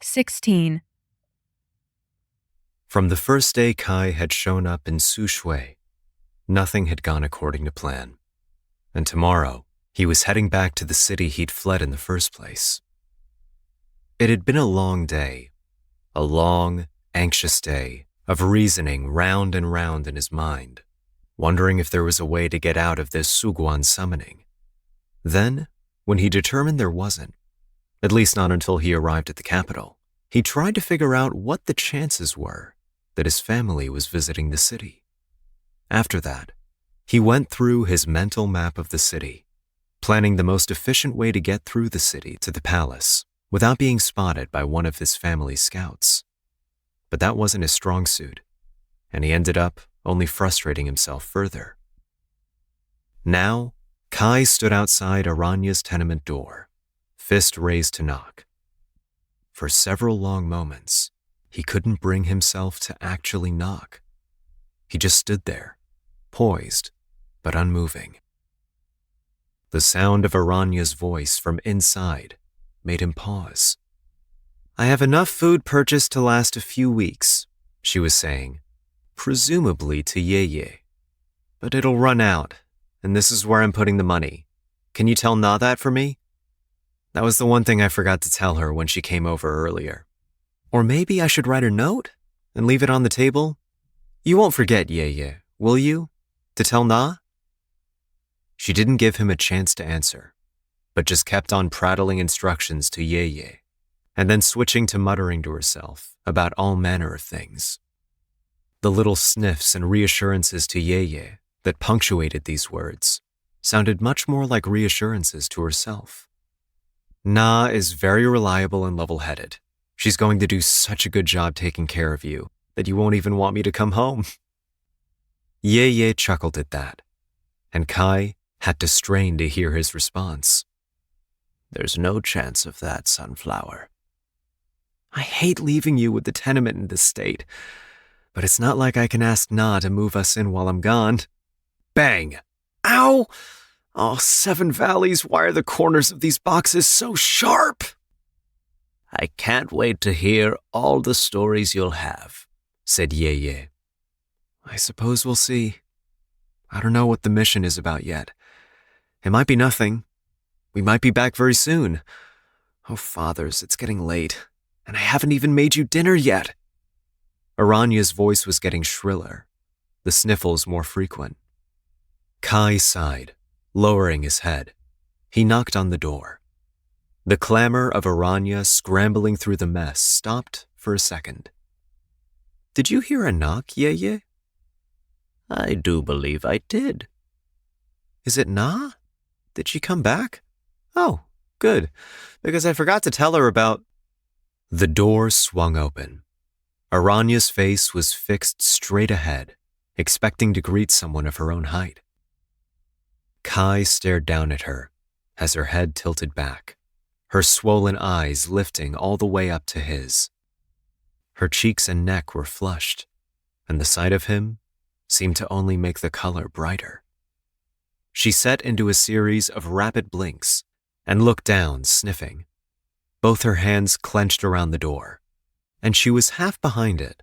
16. From the first day Kai had shown up in Sushui, nothing had gone according to plan. And tomorrow, he was heading back to the city he'd fled in the first place. It had been a long day, a long, anxious day of reasoning round and round in his mind, wondering if there was a way to get out of this Suguan summoning. Then, when he determined there wasn't, at least not until he arrived at the capital, he tried to figure out what the chances were that his family was visiting the city. After that, he went through his mental map of the city, planning the most efficient way to get through the city to the palace without being spotted by one of his family's scouts. But that wasn't his strong suit, and he ended up only frustrating himself further. Now, Kai stood outside Aranya's tenement door, fist raised to knock. For several long moments, he couldn't bring himself to actually knock. He just stood there, poised, but unmoving. The sound of Aranya's voice from inside made him pause. "I have enough food purchased to last a few weeks," she was saying, presumably to Yayay. "But it'll run out, and this is where I'm putting the money. Can you tell Na that for me?" That was the one thing I forgot to tell her when she came over earlier. Or maybe I should write a note and leave it on the table? You won't forget, Yayay, will you? To tell Na? She didn't give him a chance to answer, but just kept on prattling instructions to Yayay, and then switching to muttering to herself about all manner of things. The little sniffs and reassurances to Yayay that punctuated these words sounded much more like reassurances to herself. Na is very reliable and level-headed. She's going to do such a good job taking care of you that you won't even want me to come home. Yayay chuckled at that, and Kai had to strain to hear his response. "There's no chance of that, Sunflower. I hate leaving you with the tenement in this state, but it's not like I can ask Na to move us in while I'm gone." Bang! Ow! Oh, Seven Valleys, why are the corners of these boxes so sharp? "I can't wait to hear all the stories you'll have," said Yayay. "I suppose we'll see. I don't know what the mission is about yet. It might be nothing. We might be back very soon. Oh, fathers, it's getting late, and I haven't even made you dinner yet." Aranya's voice was getting shriller, the sniffles more frequent. Kai sighed, lowering his head. He knocked on the door. The clamor of Aranya scrambling through the mess stopped for a second. "Did you hear a knock, Yayay?" "I do believe I did." "Is it Na? Did she come back? Oh, good, because I forgot to tell her about—" The door swung open. Aranya's face was fixed straight ahead, expecting to greet someone of her own height. Kai stared down at her as her head tilted back, her swollen eyes lifting all the way up to his. Her cheeks and neck were flushed, and the sight of him seemed to only make the color brighter. She set into a series of rapid blinks and looked down, sniffing. Both her hands clenched around the door, and she was half behind it,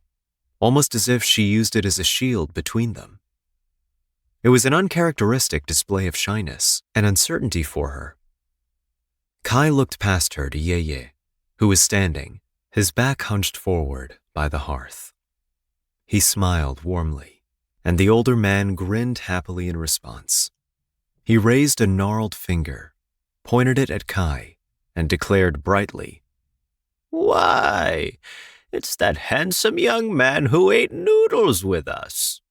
almost as if she used it as a shield between them. It was an uncharacteristic display of shyness and uncertainty for her. Kai looked past her to Yayay, who was standing, his back hunched forward by the hearth. He smiled warmly, and the older man grinned happily in response. He raised a gnarled finger, pointed it at Kai, and declared brightly, "Why, it's that handsome young man who ate noodles with us."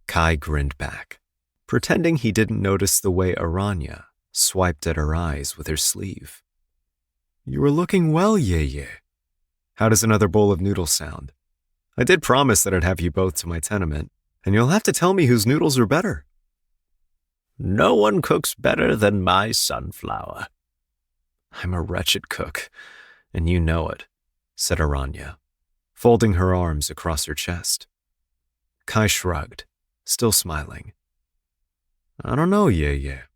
Kai grinned back, pretending he didn't notice the way Aranya swiped at her eyes with her sleeve. "You were looking well, Yayay. How does another bowl of noodles sound? I did promise that I'd have you both to my tenement, and you'll have to tell me whose noodles are better." "No one cooks better than my Sunflower." "I'm a wretched cook, and you know it," said Aranya, folding her arms across her chest. Kai shrugged, still smiling. "I don't know, Yayay.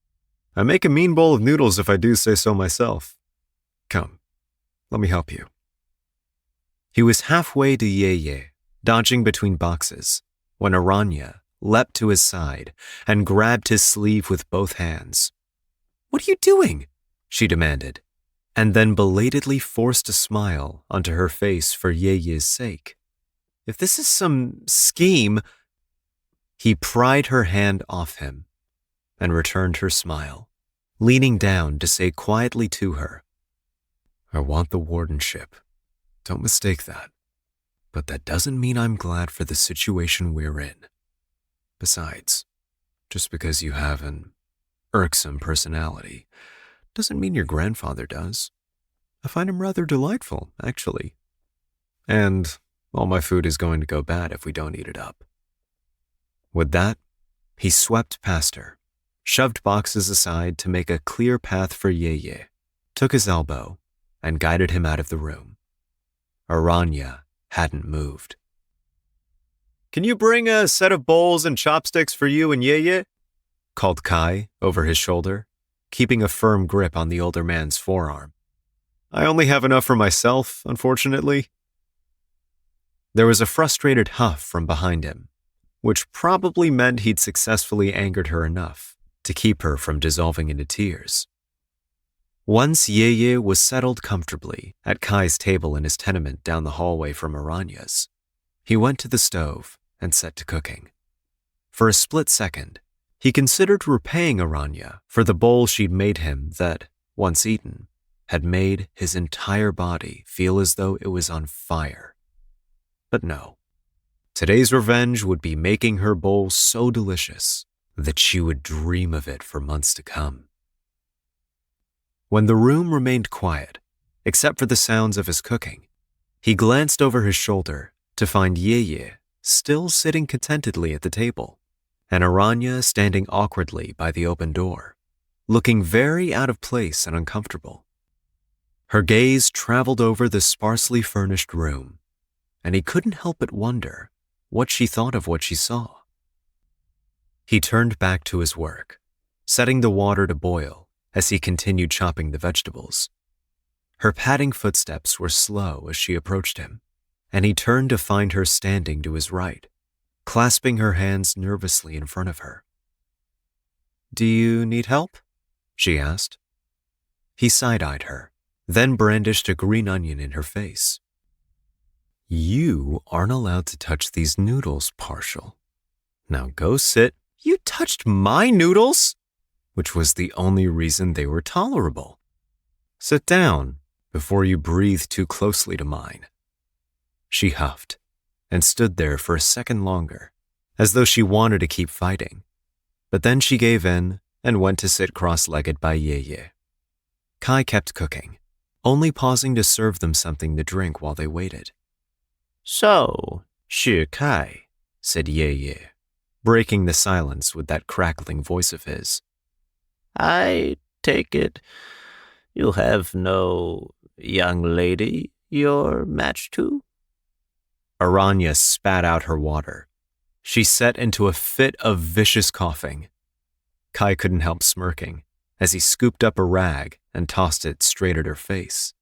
I make a mean bowl of noodles if I do say so myself. Come, let me help you." He was halfway to Yayay, dodging between boxes, when Aranya leapt to his side and grabbed his sleeve with both hands. "What are you doing?" she demanded, and then belatedly forced a smile onto her face for Yayay's sake. "If this is some scheme—" He pried her hand off him and returned her smile, leaning down to say quietly to her, "I want the wardenship. Don't mistake that. But that doesn't mean I'm glad for the situation we're in. Besides, just because you have an irksome personality doesn't mean your grandfather does. I find him rather delightful, actually. And all my food is going to go bad if we don't eat it up." With that, he swept past her, shoved boxes aside to make a clear path for Yayay, took his elbow, and guided him out of the room. Aranya hadn't moved. "Can you bring a set of bowls and chopsticks for you and Yayay?" called Kai over his shoulder, keeping a firm grip on the older man's forearm. "I only have enough for myself, unfortunately." There was a frustrated huff from behind him, which probably meant he'd successfully angered her enough to keep her from dissolving into tears. Once Yayay was settled comfortably at Kai's table in his tenement down the hallway from Aranya's, he went to the stove and set to cooking. For a split second, he considered repaying Aranya for the bowl she'd made him that, once eaten, had made his entire body feel as though it was on fire. But no. Today's revenge would be making her bowl so delicious that she would dream of it for months to come. When the room remained quiet, except for the sounds of his cooking, he glanced over his shoulder to find Yayay still sitting contentedly at the table, and Aranya standing awkwardly by the open door, looking very out of place and uncomfortable. Her gaze traveled over the sparsely furnished room, and he couldn't help but wonder what she thought of what she saw. He turned back to his work, setting the water to boil as he continued chopping the vegetables. Her padding footsteps were slow as she approached him, and he turned to find her standing to his right, clasping her hands nervously in front of her. "Do you need help?" she asked. He side-eyed her, then brandished a green onion in her face. "You aren't allowed to touch these noodles, partial. Now go sit." "You touched my noodles?" Which was the only reason they were tolerable. "Sit down before you breathe too closely to mine." She huffed and stood there for a second longer, as though she wanted to keep fighting. But then she gave in and went to sit cross-legged by Yayay. Kai kept cooking, only pausing to serve them something to drink while they waited. "So, Shi Kai," said Yayay, breaking the silence with that crackling voice of his. "I take it you have no young lady you're matched to?" Aranya spat out her water. She set into a fit of vicious coughing. Kai couldn't help smirking as he scooped up a rag and tossed it straight at her face.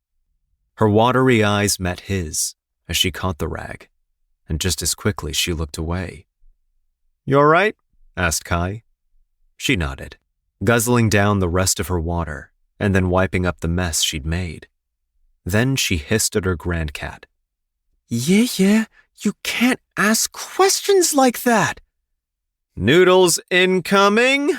Her watery eyes met his as she caught the rag, and just as quickly she looked away. "You all right?" asked Kai. She nodded, guzzling down the rest of her water and then wiping up the mess she'd made. Then she hissed at her grandcat. "Yeah, you can't ask questions like that." "Noodles incoming,"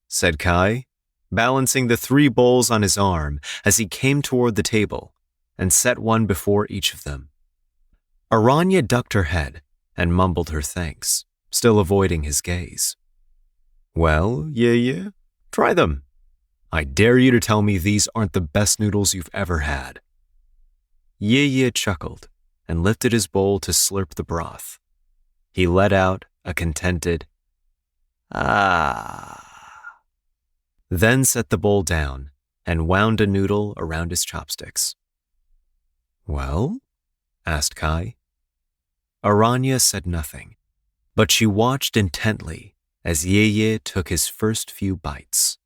said Kai, balancing the 3 bowls on his arm as he came toward the table and set one before each of them. Aranya ducked her head and mumbled her thanks, still avoiding his gaze. "Well, yeah, try them. I dare you to tell me these aren't the best noodles you've ever had." Yayay chuckled and lifted his bowl to slurp the broth. He let out a contented, "Ah," then set the bowl down and wound a noodle around his chopsticks. "Well?" asked Kai. Aranya said nothing, but she watched intently as Yayay took his first few bites.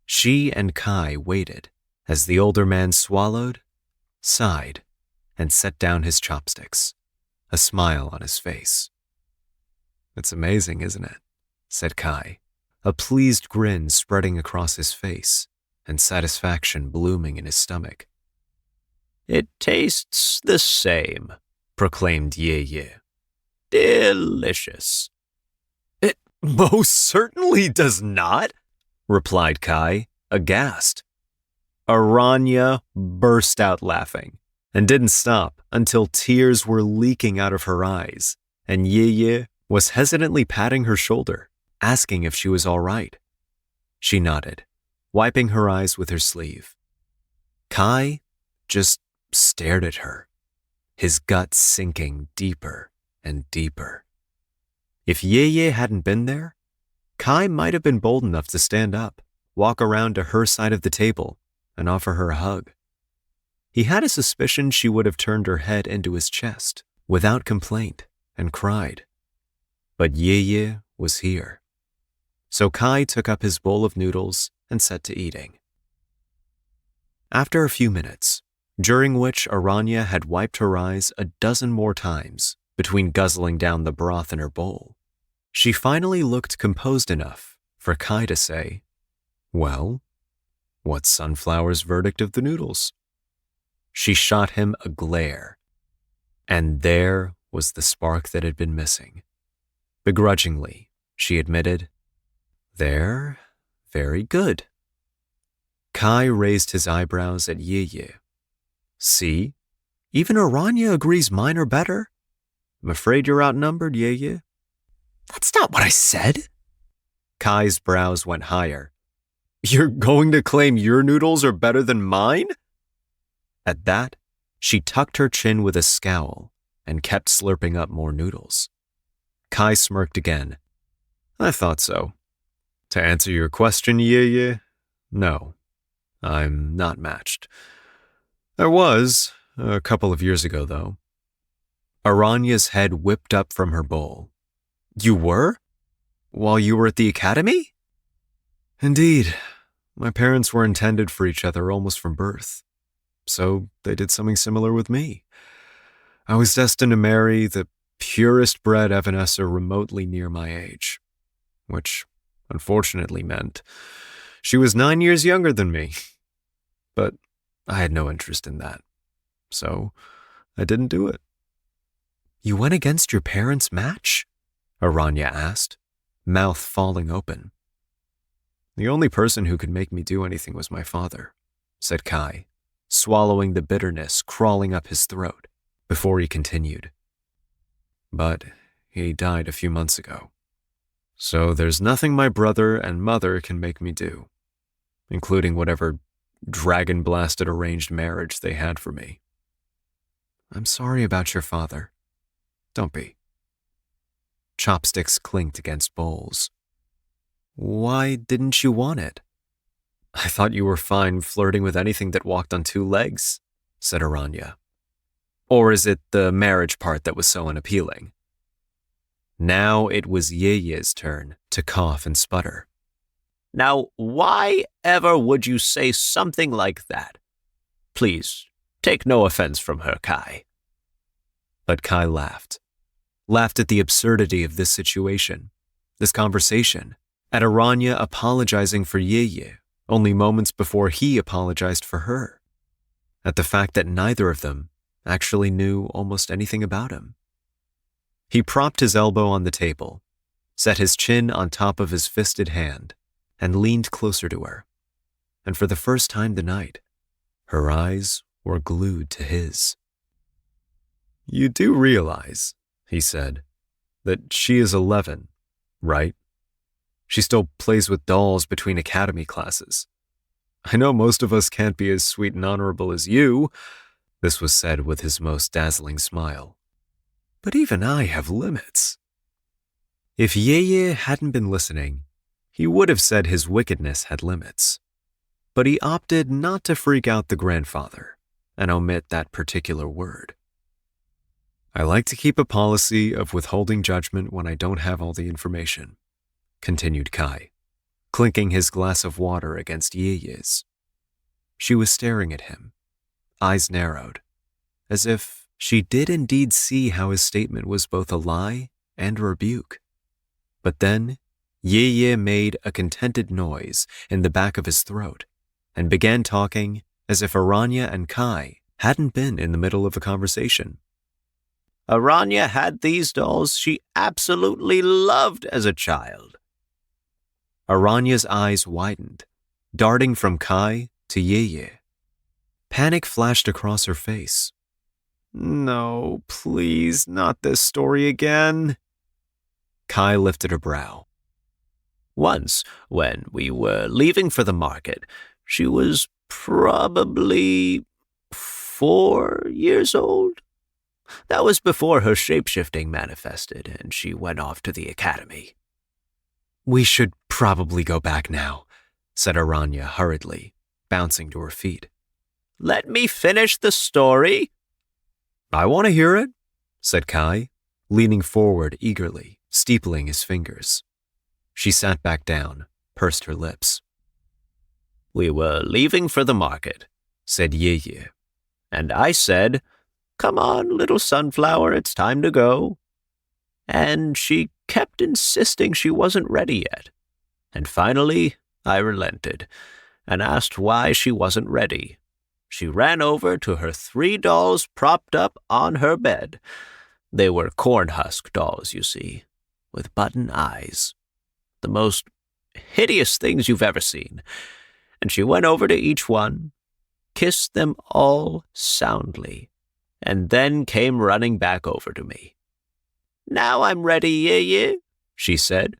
She and Kai waited as the older man swallowed, sighed, and set down his chopsticks, a smile on his face. "It's amazing, isn't it?" said Kai, a pleased grin spreading across his face and satisfaction blooming in his stomach. "It tastes the same," proclaimed Yayay. "Delicious." "It most certainly does not," replied Kai, aghast. Aranya burst out laughing and didn't stop until tears were leaking out of her eyes, and Yayay was hesitantly patting her shoulder, asking if she was all right. She nodded, wiping her eyes with her sleeve. Kai just stared at her, his gut sinking deeper and deeper. If Yayay hadn't been there, Kai might have been bold enough to stand up, walk around to her side of the table, and offer her a hug. He had a suspicion she would have turned her head into his chest without complaint and cried. But Yayay was here. So Kai took up his bowl of noodles and set to eating. After a few minutes, during which Aranya had wiped her eyes a dozen more times between guzzling down the broth in her bowl, she finally looked composed enough for Kai to say, "Well, what's Sunflower's verdict of the noodles?" She shot him a glare, and there was the spark that had been missing. Begrudgingly, she admitted, "They're very good." Kai raised his eyebrows at Yayay. "See, even Aranya agrees mine are better. I'm afraid you're outnumbered, Yayay." "That's not what I said." Kai's brows went higher. "You're going to claim your noodles are better than mine?" At that, she tucked her chin with a scowl and kept slurping up more noodles. Kai smirked again. "I thought so. To answer your question, Yayay, no, I'm not matched. I was, a couple of years ago, though." Aranya's head whipped up from her bowl. "You were? While you were at the academy?" "Indeed. My parents were intended for each other almost from birth. So they did something similar with me. I was destined to marry the purest bred Evanescer remotely near my age, which unfortunately meant she was 9 years younger than me. But I had no interest in that, so I didn't do it." "You went against your parents' match?" Aranya asked, mouth falling open. "The only person who could make me do anything was my father," said Kai, swallowing the bitterness crawling up his throat before he continued. "But he died a few months ago. So there's nothing my brother and mother can make me do, including whatever dragon-blasted arranged marriage they had for me." "I'm sorry about your father." "Don't be." Chopsticks clinked against bowls. "Why didn't you want it?" "I thought you were fine flirting with anything that walked on 2 legs, said Aranya. "Or is it the marriage part that was so unappealing?" Now it was Yayay's turn to cough and sputter. "Now, why ever would you say something like that? Please, take no offense from her, Kai." But Kai laughed at the absurdity of this situation, this conversation, at Aranya apologizing for Yayay only moments before he apologized for her, at the fact that neither of them actually knew almost anything about him. He propped his elbow on the table, set his chin on top of his fisted hand, and leaned closer to her. And for the first time tonight, her eyes were glued to his. "You do realize," he said, "that she is 11, right? She still plays with dolls between academy classes. I know most of us can't be as sweet and honorable as you." This was said with his most dazzling smile. "But even I have limits." If Yayay hadn't been listening, he would have said his wickedness had limits. But he opted not to freak out the grandfather and omit that particular word. "I like to keep a policy of withholding judgment when I don't have all the information," continued Kai, clinking his glass of water against Yayay's. She was staring at him, eyes narrowed, as if she did indeed see how his statement was both a lie and a rebuke. But then, Yayay made a contented noise in the back of his throat and began talking as if Aranya and Kai hadn't been in the middle of a conversation. Aranya had these dolls she absolutely loved as a child. Aranya's eyes widened, darting from Kai to Yayay. Panic flashed across her face. No, please, not this story again. Kai lifted a brow. Once, when we were leaving for the market, she was probably 4 years old. That was before her shapeshifting manifested, and she went off to the academy. We should probably go back now, said Aranya hurriedly, bouncing to her feet. Let me finish the story. I want to hear it, said Kai, leaning forward eagerly, steepling his fingers. She sat back down, pursed her lips. We were leaving for the market, said Yayay, and I said, Come on, little sunflower, it's time to go. And she kept insisting she wasn't ready yet. And finally, I relented and asked why she wasn't ready. She ran over to her 3 dolls propped up on her bed. They were corn husk dolls, you see, with button eyes. The most hideous things you've ever seen. And she went over to each one, kissed them all soundly, and then came running back over to me. Now I'm ready, Yayay, she said.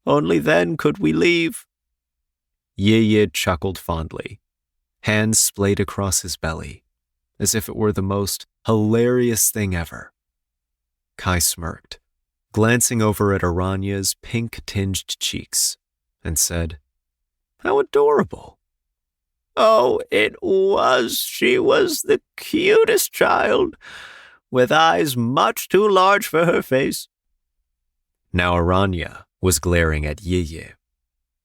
Only then could we leave. Yayay chuckled fondly, hands splayed across his belly, as if it were the most hilarious thing ever. Kai smirked, glancing over at Aranya's pink-tinged cheeks, and said, How adorable. Oh, it was. She was the cutest child, with eyes much too large for her face. Now Aranya was glaring at Yayay,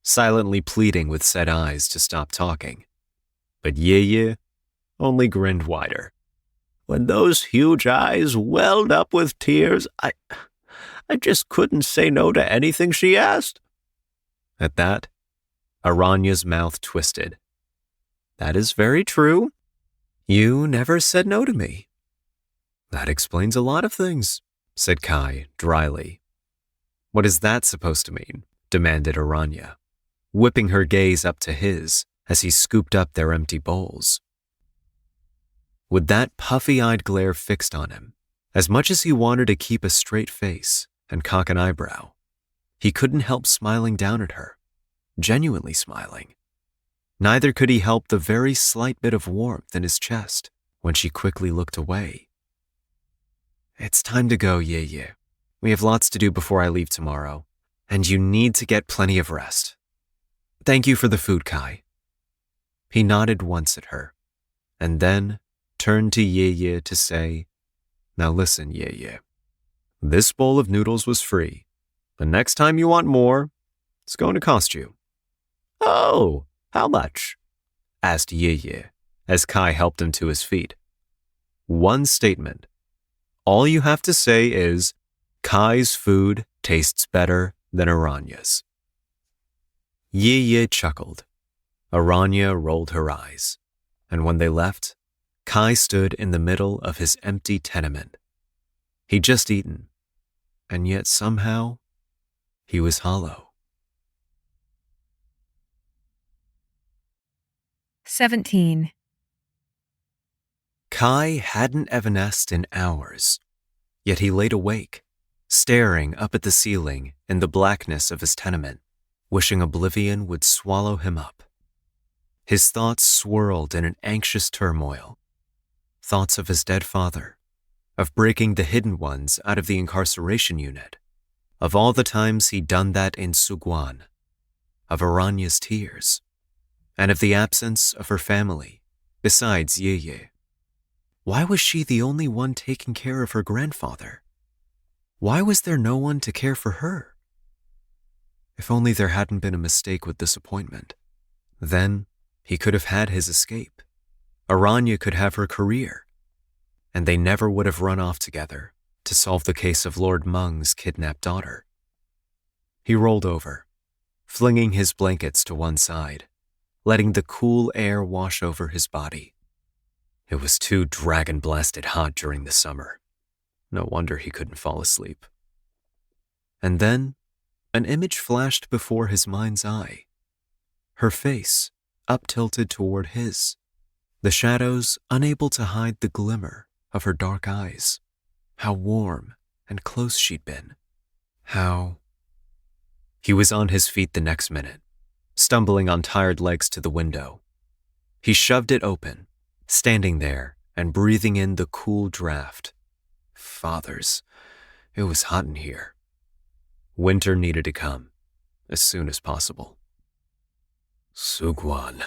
silently pleading with set eyes to stop talking. But Yayay only grinned wider. When those huge eyes welled up with tears, I just couldn't say no to anything she asked. At that, Aranya's mouth twisted. That is very true. You never said no to me. That explains a lot of things, said Kai dryly. What is that supposed to mean? Demanded Aranya, whipping her gaze up to his as he scooped up their empty bowls. With that puffy-eyed glare fixed on him, as much as he wanted to keep a straight face and cock an eyebrow, he couldn't help smiling down at her, genuinely smiling. Neither could he help the very slight bit of warmth in his chest when she quickly looked away. It's time to go, Yayay. We have lots to do before I leave tomorrow, and you need to get plenty of rest. Thank you for the food, Kai. He nodded once at her, and then turned to Yayay to say, Now listen, Yayay. This bowl of noodles was free. The next time you want more, it's going to cost you. Oh, how much? Asked Yayay as Kai helped him to his feet. One statement. All you have to say is, Kai's food tastes better than Aranya's. Yayay chuckled. Aranya rolled her eyes, and when they left, Kai stood in the middle of his empty tenement. He'd just eaten, and yet somehow he was hollow. 17. Kai hadn't evanesced in hours, yet he laid awake, staring up at the ceiling in the blackness of his tenement, wishing oblivion would swallow him up. His thoughts swirled in an anxious turmoil. Thoughts of his dead father, of breaking the hidden ones out of the incarceration unit, of all the times he'd done that in Sugwan, of Aranya's tears, and of the absence of her family, besides Yayay. Why was she the only one taking care of her grandfather? Why was there no one to care for her? If only there hadn't been a mistake with disappointment. Then he could have had his escape. Aranya could have her career. and they never would have run off together to solve the case of Lord Mung's kidnapped daughter. He rolled over, flinging his blankets to one side, letting the cool air wash over his body. It was too dragon-blasted hot during the summer. No wonder he couldn't fall asleep. And then, an image flashed before his mind's eye. Her face, up-tilted toward his, the shadows unable to hide the glimmer of her dark eyes. How warm and close she'd been. How... He was on his feet the next minute, stumbling on tired legs to the window. He shoved it open, standing there and breathing in the cool draft. Fathers, it was hot in here. Winter needed to come, as soon as possible. Sugwan,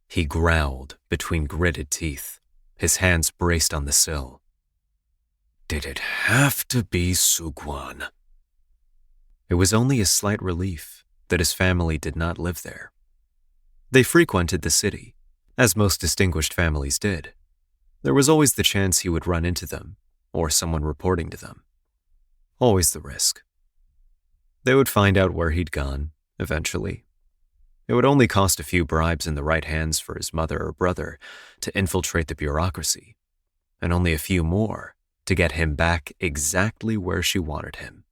he growled between gritted teeth, his hands braced on the sill. Did it have to be Sugwan? It was only a slight relief that his family did not live there. They frequented the city, as most distinguished families did. There was always the chance he would run into them, or someone reporting to them. Always the risk. They would find out where he'd gone, eventually. It would only cost a few bribes in the right hands for his mother or brother to infiltrate the bureaucracy, and only a few more to get him back exactly where she wanted him.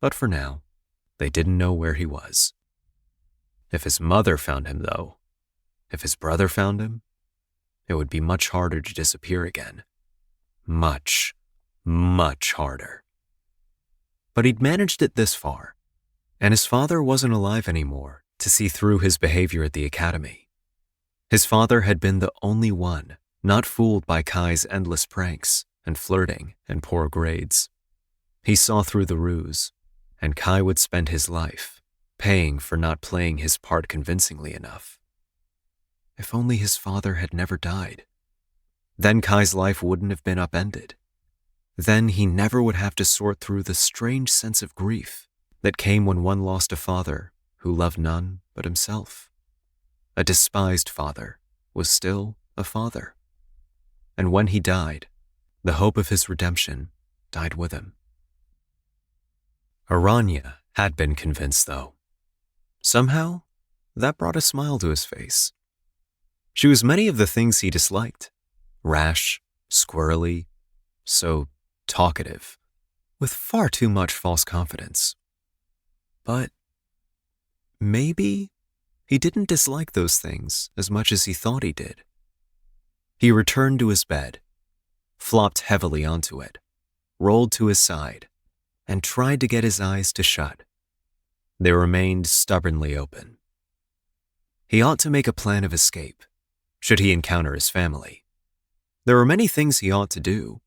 But for now, they didn't know where he was. If his mother found him, though, if his brother found him, it would be much harder to disappear again. Much, much harder. But he'd managed it this far, and his father wasn't alive anymore to see through his behavior at the academy. His father had been the only one not fooled by Kai's endless pranks and flirting and poor grades. He saw through the ruse, and Kai would spend his life paying for not playing his part convincingly enough. If only his father had never died. Then Kai's life wouldn't have been upended. Then he never would have to sort through the strange sense of grief that came when one lost a father who loved none but himself. A despised father was still a father. And when he died, the hope of his redemption died with him. Aranya had been convinced, though. Somehow, that brought a smile to his face. She was many of the things he disliked. Rash, squirrely, so talkative, with far too much false confidence. But maybe he didn't dislike those things as much as he thought he did. He returned to his bed, flopped heavily onto it, rolled to his side, and tried to get his eyes to shut. They remained stubbornly open. He ought to make a plan of escape, should he encounter his family. There were many things he ought to do,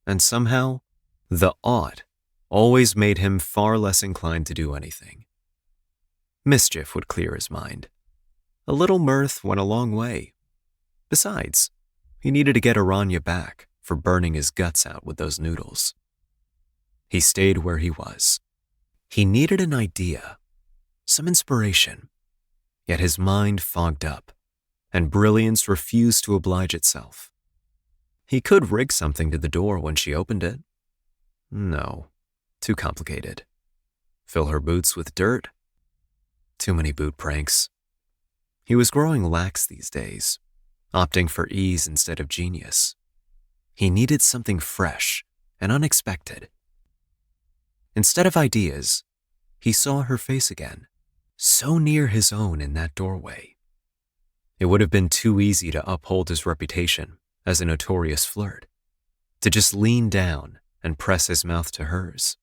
and somehow, the ought always made him far less inclined to do anything. Mischief would clear his mind. A little mirth went a long way. Besides, he needed to get Aranya back for burning his guts out with those noodles. He stayed where he was. He needed an idea, some inspiration, yet his mind fogged up, and brilliance refused to oblige itself. He could rig something to the door when she opened it. No, too complicated. Fill her boots with dirt? Too many boot pranks. He was growing lax these days, opting for ease instead of genius. He needed something fresh and unexpected. Instead of ideas, he saw her face again, so near his own in that doorway. It would have been too easy to uphold his reputation as a notorious flirt, to just lean down and press his mouth to hers,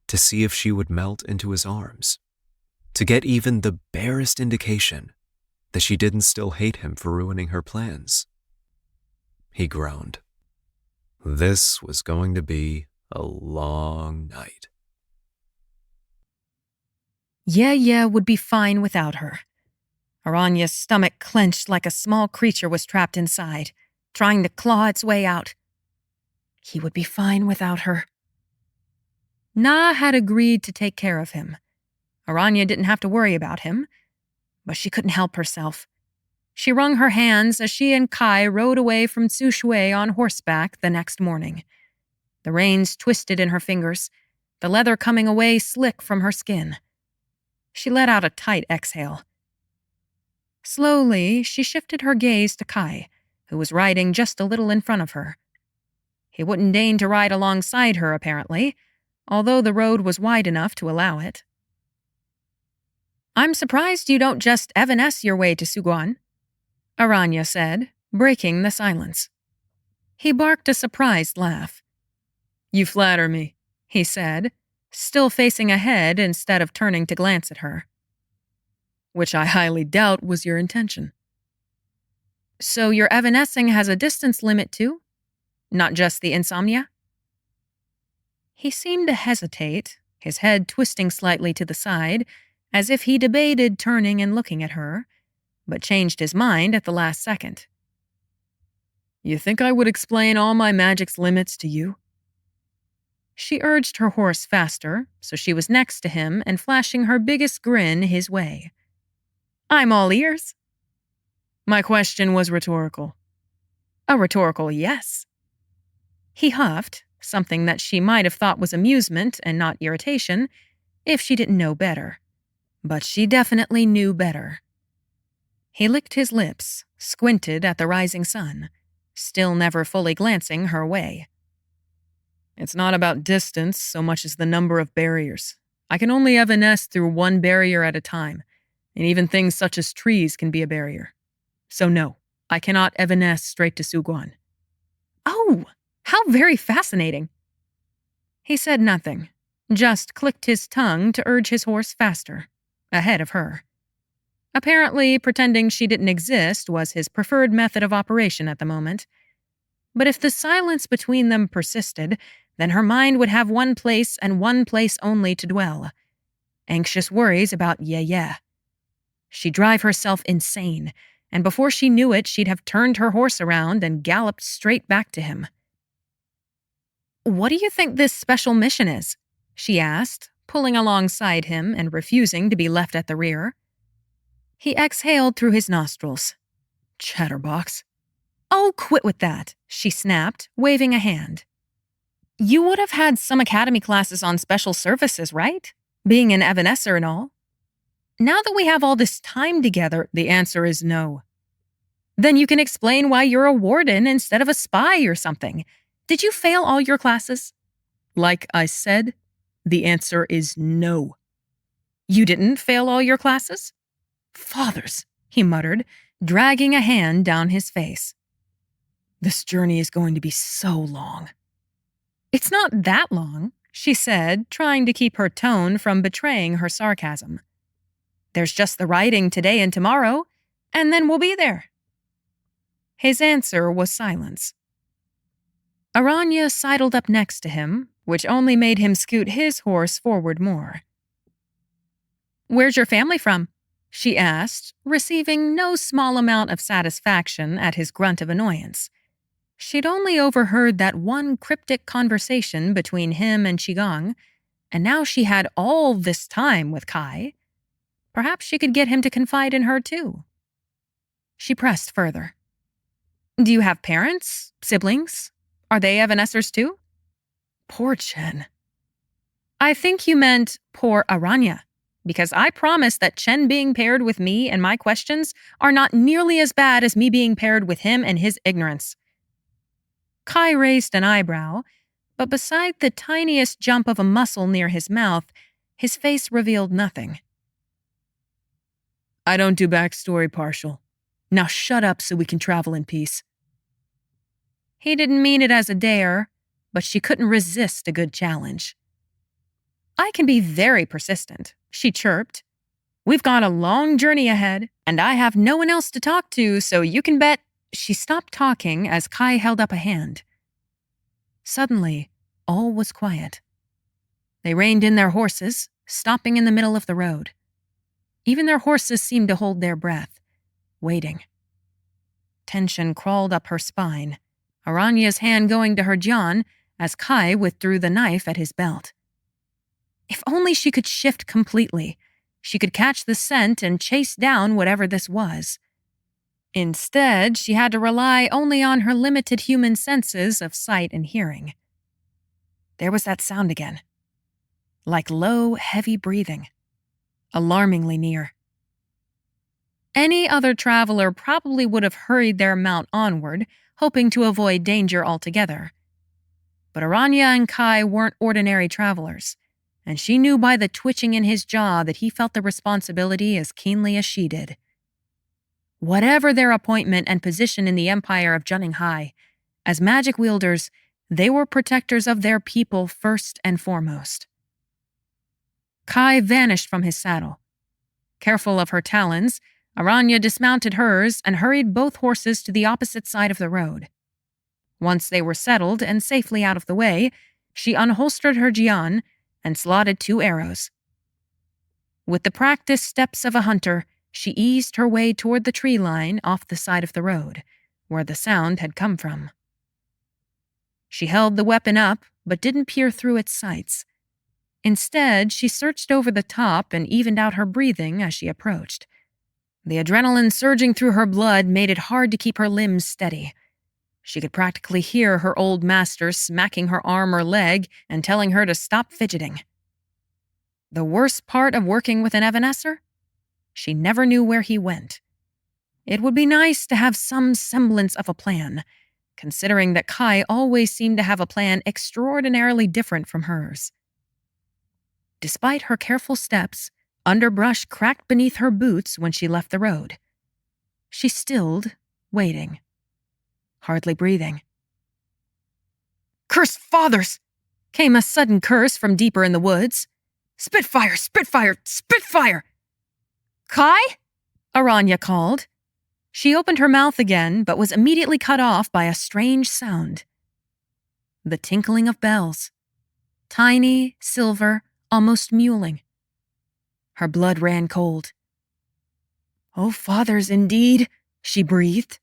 to see if she would melt into his arms, to get even the barest indication that she didn't still hate him for ruining her plans. He groaned. This was going to be a long night. Yayay would be fine without her. Aranya's stomach clenched like a small creature was trapped inside, trying to claw its way out. He would be fine without her. Na had agreed to take care of him. Aranya didn't have to worry about him, but she couldn't help herself. She wrung her hands as she and Kai rode away from Sushui on horseback the next morning. The reins twisted in her fingers, the leather coming away slick from her skin. She let out a tight exhale. Slowly, she shifted her gaze to Kai, who was riding just a little in front of her. He wouldn't deign to ride alongside her, apparently, although the road was wide enough to allow it. "I'm surprised you don't just evanesce your way to Suguan," Aranya said, breaking the silence. He barked a surprised laugh. "You flatter me," he said, still facing ahead instead of turning to glance at her. "Which I highly doubt was your intention." "So your evanescing has a distance limit too? Not just the insomnia?" He seemed to hesitate, his head twisting slightly to the side, as if he debated turning and looking at her, but changed his mind at the last second. "You think I would explain all my magic's limits to you?" She urged her horse faster, so she was next to him and flashing her biggest grin his way. "I'm all ears." "My question was rhetorical." "A rhetorical yes." He huffed, something that she might have thought was amusement and not irritation if she didn't know better. But she definitely knew better. He licked his lips, squinted at the rising sun, still never fully glancing her way. "It's not about distance so much as the number of barriers. I can only evanesce through one barrier at a time, and even things such as trees can be a barrier. So no, I cannot evanesce straight to Suguan." "Oh, how very fascinating." He said nothing, just clicked his tongue to urge his horse faster, ahead of her. Apparently, pretending she didn't exist was his preferred method of operation at the moment. But if the silence between them persisted, then her mind would have one place and one place only to dwell. Anxious worries about Yayay. She'd drive herself insane, and before she knew it, she'd have turned her horse around and galloped straight back to him. "What do you think this special mission is?" she asked, pulling alongside him and refusing to be left at the rear. He exhaled through his nostrils. "Chatterbox." "Oh, quit with that," she snapped, waving a hand. "You would have had some academy classes on special services, right? Being an evanescer and all. Now that we have all this time together, the answer is no." "Then you can explain why you're a warden instead of a spy or something. Did you fail all your classes?" "Like I said, the answer is no." "You didn't fail all your classes?" "Fathers," he muttered, dragging a hand down his face. "This journey is going to be so long." "It's not that long," she said, trying to keep her tone from betraying her sarcasm. "There's just the riding today and tomorrow, and then we'll be there." His answer was silence. Aranya sidled up next to him, which only made him scoot his horse forward more. "Where's your family from?" she asked, receiving no small amount of satisfaction at his grunt of annoyance. She'd only overheard that one cryptic conversation between him and Qigong, and now she had all this time with Kai. Perhaps she could get him to confide in her too. She pressed further. "Do you have parents? Siblings? Are they evanescers too?" "Poor Chen." "I think you meant poor Aranya, because I promise that Chen being paired with me and my questions are not nearly as bad as me being paired with him and his ignorance." Kai raised an eyebrow, but beside the tiniest jump of a muscle near his mouth, his face revealed nothing. "I don't do backstory partial. Now shut up so we can travel in peace." He didn't mean it as a dare, but she couldn't resist a good challenge. "I can be very persistent," she chirped. "We've got a long journey ahead, and I have no one else to talk to, so you can bet—" She stopped talking as Kai held up a hand. Suddenly, all was quiet. They reined in their horses, stopping in the middle of the road. Even their horses seemed to hold their breath, waiting. Tension crawled up her spine, Aranya's hand going to her jian as Kai withdrew the knife at his belt. If only she could shift completely, she could catch the scent and chase down whatever this was. Instead, she had to rely only on her limited human senses of sight and hearing. There was that sound again. Like low, heavy breathing. Alarmingly near. Any other traveler probably would have hurried their mount onward, hoping to avoid danger altogether. But Aranya and Kai weren't ordinary travelers, and she knew by the twitching in his jaw that he felt the responsibility as keenly as she did. Whatever their appointment and position in the empire of Junninghai, as magic-wielders, they were protectors of their people first and foremost. Kai vanished from his saddle. Careful of her talons, Aranya dismounted hers and hurried both horses to the opposite side of the road. Once they were settled and safely out of the way, she unholstered her jian and slotted 2 arrows. With the practiced steps of a hunter, she eased her way toward the tree line off the side of the road, where the sound had come from. She held the weapon up, but didn't peer through its sights. Instead, she searched over the top and evened out her breathing as she approached. The adrenaline surging through her blood made it hard to keep her limbs steady. She could practically hear her old master smacking her arm or leg and telling her to stop fidgeting. The worst part of working with an Evanescer? She never knew where he went. It would be nice to have some semblance of a plan, considering that Kai always seemed to have a plan extraordinarily different from hers. Despite her careful steps, underbrush cracked beneath her boots when she left the road. She stilled, waiting. Hardly breathing. "Cursed fathers!" came a sudden curse from deeper in the woods. "Spitfire! Spitfire! Spitfire!" "Kai?" Aranya called. She opened her mouth again, but was immediately cut off by a strange sound. The tinkling of bells. Tiny, silver, almost mewling. Her blood ran cold. "Oh, fathers, indeed," she breathed.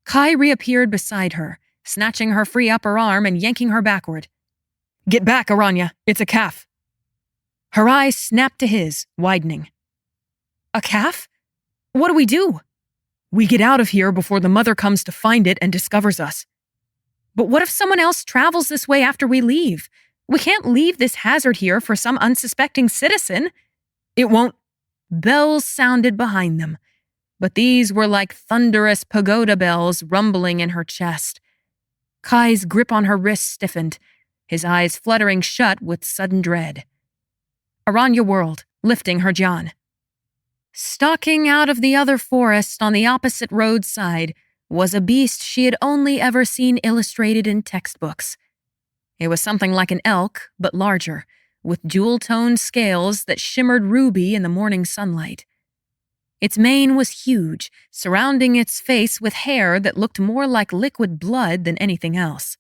Kai reappeared beside her, snatching her free upper arm and yanking her backward. "Get back, Aranya. It's a calf." Her eyes snapped to his, widening. "A calf? What do we do?" "We get out of here before the mother comes to find it and discovers us." "But what if someone else travels this way after we leave? We can't leave this hazard here for some unsuspecting citizen." "It won't." Bells sounded behind them, but these were like thunderous pagoda bells rumbling in her chest. Kai's grip on her wrist stiffened, his eyes fluttering shut with sudden dread. Aranya whirled, lifting her jian. Stalking out of the other forest on the opposite roadside was a beast she had only ever seen illustrated in textbooks. It was something like an elk, but larger, with jewel-toned scales that shimmered ruby in the morning sunlight. Its mane was huge, surrounding its face with hair that looked more like liquid blood than anything else.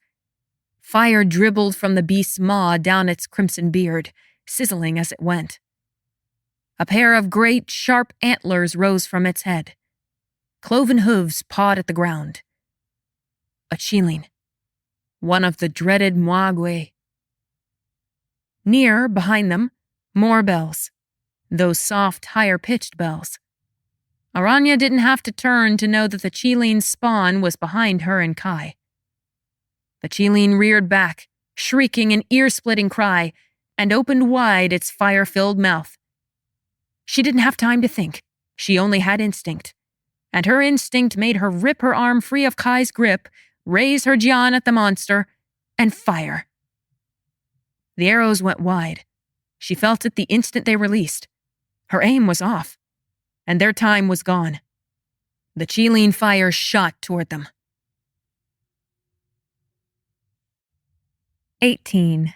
Fire dribbled from the beast's maw down its crimson beard, sizzling as it went. A pair of great, sharp antlers rose from its head. Cloven hooves pawed at the ground. A Chileen. One of the dreaded Mwagwe. Near, behind them, more bells. Those soft, higher-pitched bells. Aranya didn't have to turn to know that the Chileen's spawn was behind her and Kai. The Chileen reared back, shrieking an ear-splitting cry, and opened wide its fire-filled mouth. She didn't have time to think. She only had instinct. And her instinct made her rip her arm free of Kai's grip, raise her jian at the monster, and fire. The arrows went wide. She felt it the instant they released. Her aim was off, and their time was gone. The Chileen fire shot toward them. 18.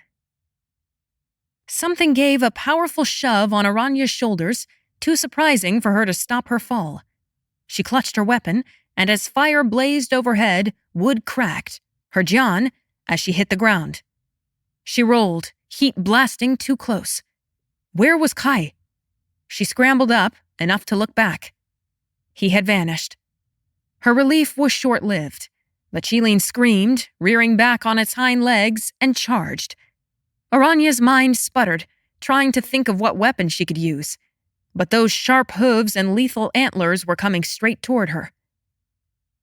Something gave a powerful shove on Aranya's shoulders, too surprising for her to stop her fall. She clutched her weapon, and as fire blazed overhead, wood cracked, her jian, as she hit the ground. She rolled, heat blasting too close. Where was Kai? She scrambled up, enough to look back. He had vanished. Her relief was short-lived. The Chileen screamed, rearing back on its hind legs, and charged. Aranya's mind sputtered, trying to think of what weapon she could use. But those sharp hooves and lethal antlers were coming straight toward her.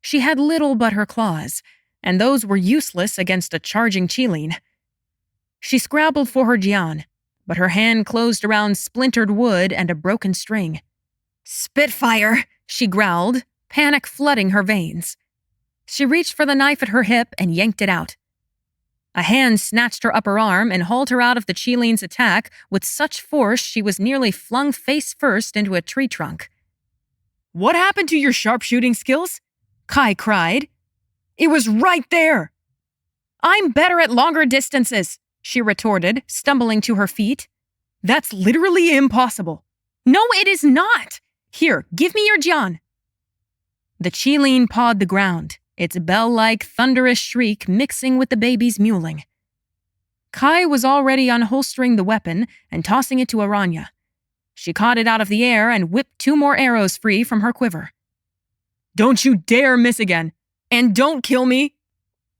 She had little but her claws, and those were useless against a charging Chileen. She scrabbled for her jian, but her hand closed around splintered wood and a broken string. "Spitfire!" she growled, panic flooding her veins. She reached for the knife at her hip and yanked it out. A hand snatched her upper arm and hauled her out of the Chileen's attack with such force she was nearly flung face first into a tree trunk. "What happened to your sharpshooting skills?" Kai cried. "It was right there!" "I'm better at longer distances," she retorted, stumbling to her feet. "That's literally impossible." "No, it is not! Here, give me your jian." The Chileen pawed the ground, its bell-like, thunderous shriek mixing with the baby's mewling. Kai was already unholstering the weapon and tossing it to Aranya. She caught it out of the air and whipped 2 more arrows free from her quiver. "Don't you dare miss again! And don't kill me!"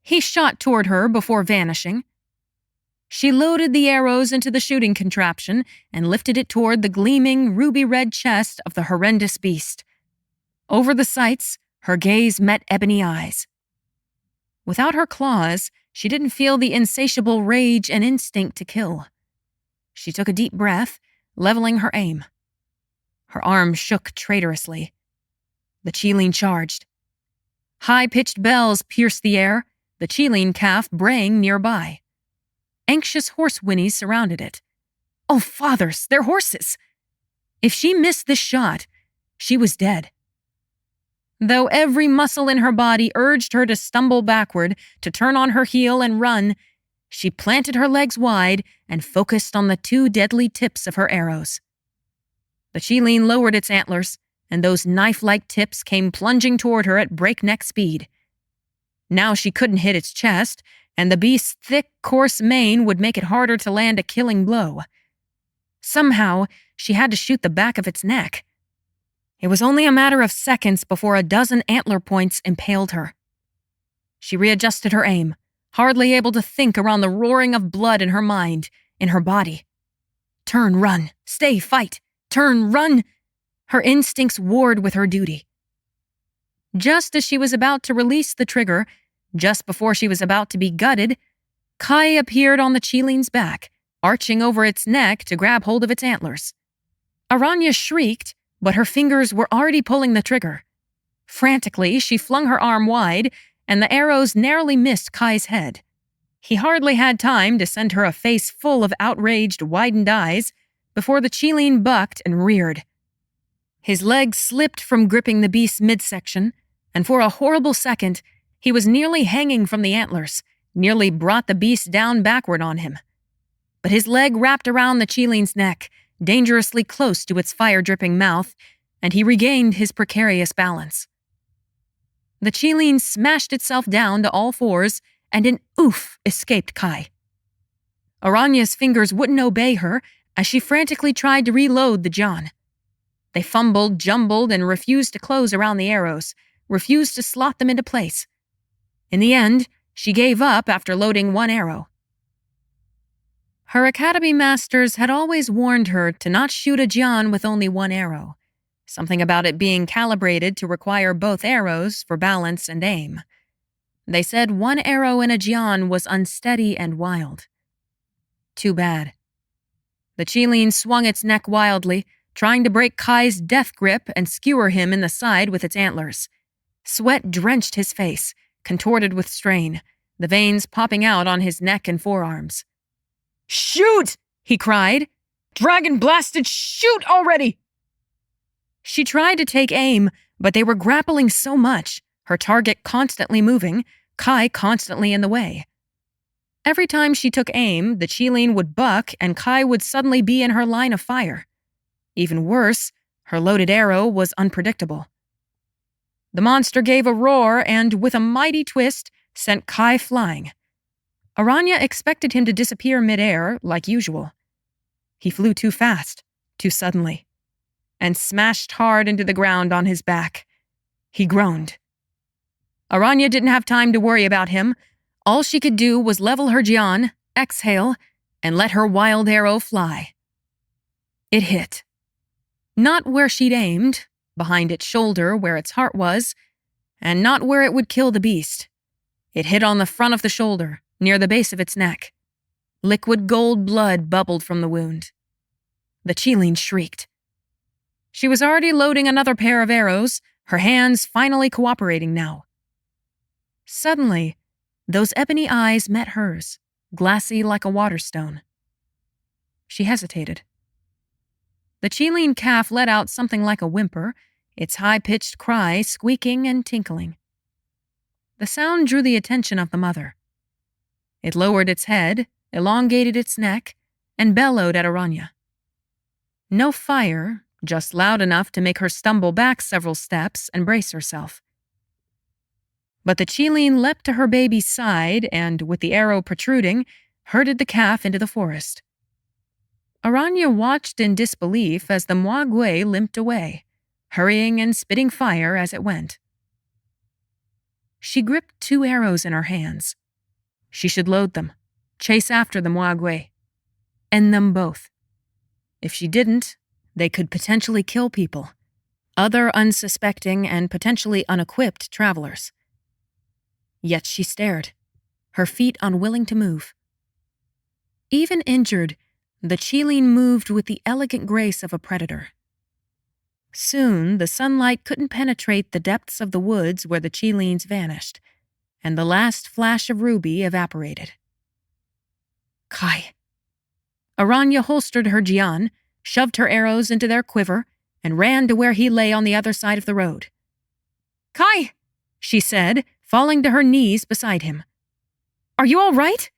He shot toward her before vanishing. She loaded the arrows into the shooting contraption and lifted it toward the gleaming, ruby-red chest of the horrendous beast. Over the sights, her gaze met ebony eyes. Without her claws, she didn't feel the insatiable rage and instinct to kill. She took a deep breath, leveling her aim. Her arm shook traitorously. The Chileen charged. High-pitched bells pierced the air, the Chileen calf braying nearby. Anxious horse whinnies surrounded it. Oh, fathers, they're horses! If she missed this shot, she was dead. Though every muscle in her body urged her to stumble backward, to turn on her heel and run, she planted her legs wide and focused on the 2 deadly tips of her arrows. The Chileen lowered its antlers, and those knife-like tips came plunging toward her at breakneck speed. Now she couldn't hit its chest, and the beast's thick, coarse mane would make it harder to land a killing blow. Somehow, she had to shoot the back of its neck. It was only a matter of seconds before a dozen antler points impaled her. She readjusted her aim, hardly able to think around the roaring of blood in her mind, in her body. Turn, run, stay, fight, turn, run. Her instincts warred with her duty. Just as she was about to release the trigger, just before she was about to be gutted, Kai appeared on the Chileen's back, arching over its neck to grab hold of its antlers. Aranya shrieked, but her fingers were already pulling the trigger. Frantically, she flung her arm wide, and the arrows narrowly missed Kai's head. He hardly had time to send her a face full of outraged, widened eyes before the Chileen bucked and reared. His legs slipped from gripping the beast's midsection, and for a horrible second, he was nearly hanging from the antlers, nearly brought the beast down backward on him. But his leg wrapped around the Chileen's neck, dangerously close to its fire-dripping mouth, and he regained his precarious balance. The Chileen smashed itself down to all fours, and an oof escaped Kai. Aranya's fingers wouldn't obey her as she frantically tried to reload the jian. They fumbled, jumbled, and refused to close around the arrows, refused to slot them into place. In the end, she gave up after loading 1 arrow. Her academy masters had always warned her to not shoot a jian with only 1 arrow, something about it being calibrated to require both arrows for balance and aim. They said 1 arrow in a jian was unsteady and wild. Too bad. The Chileen swung its neck wildly, trying to break Kai's death grip and skewer him in the side with its antlers. Sweat drenched his face, contorted with strain, the veins popping out on his neck and forearms. "Shoot!" he cried. "Dragon blasted, shoot already!" She tried to take aim, but they were grappling so much, her target constantly moving, Kai constantly in the way. Every time she took aim, the Chileen would buck and Kai would suddenly be in her line of fire. Even worse, her loaded arrow was unpredictable. The monster gave a roar and, with a mighty twist, sent Kai flying. Aranya expected him to disappear midair, like usual. He flew too fast, too suddenly, and smashed hard into the ground on his back. He groaned. Aranya didn't have time to worry about him. All she could do was level her jian, exhale, and let her wild arrow fly. It hit. Not where she'd aimed, behind its shoulder where its heart was, and not where it would kill the beast. It hit on the front of the shoulder, near the base of its neck. Liquid gold blood bubbled from the wound. The Chileen shrieked. She was already loading another pair of arrows, her hands finally cooperating now. Suddenly, those ebony eyes met hers, glassy like a waterstone. She hesitated. The Chileen calf let out something like a whimper, its high-pitched cry squeaking and tinkling. The sound drew the attention of the mother. It lowered its head, elongated its neck, and bellowed at Aranya. No fire, just loud enough to make her stumble back several steps and brace herself. But the Chileen leapt to her baby's side and, with the arrow protruding, herded the calf into the forest. Aranya watched in disbelief as the Mwagwe limped away, hurrying and spitting fire as it went. She gripped 2 arrows in her hands. She should load them, chase after the Mwagwe, end them both. If she didn't, they could potentially kill people, other unsuspecting and potentially unequipped travelers. Yet she stared, her feet unwilling to move. Even injured, the Chileen moved with the elegant grace of a predator. Soon, the sunlight couldn't penetrate the depths of the woods where the Chileens vanished, and the last flash of ruby evaporated. Kai. Aranya holstered her jian, shoved her arrows into their quiver, and ran to where he lay on the other side of the road. Kai, she said, falling to her knees beside him. Are you all right?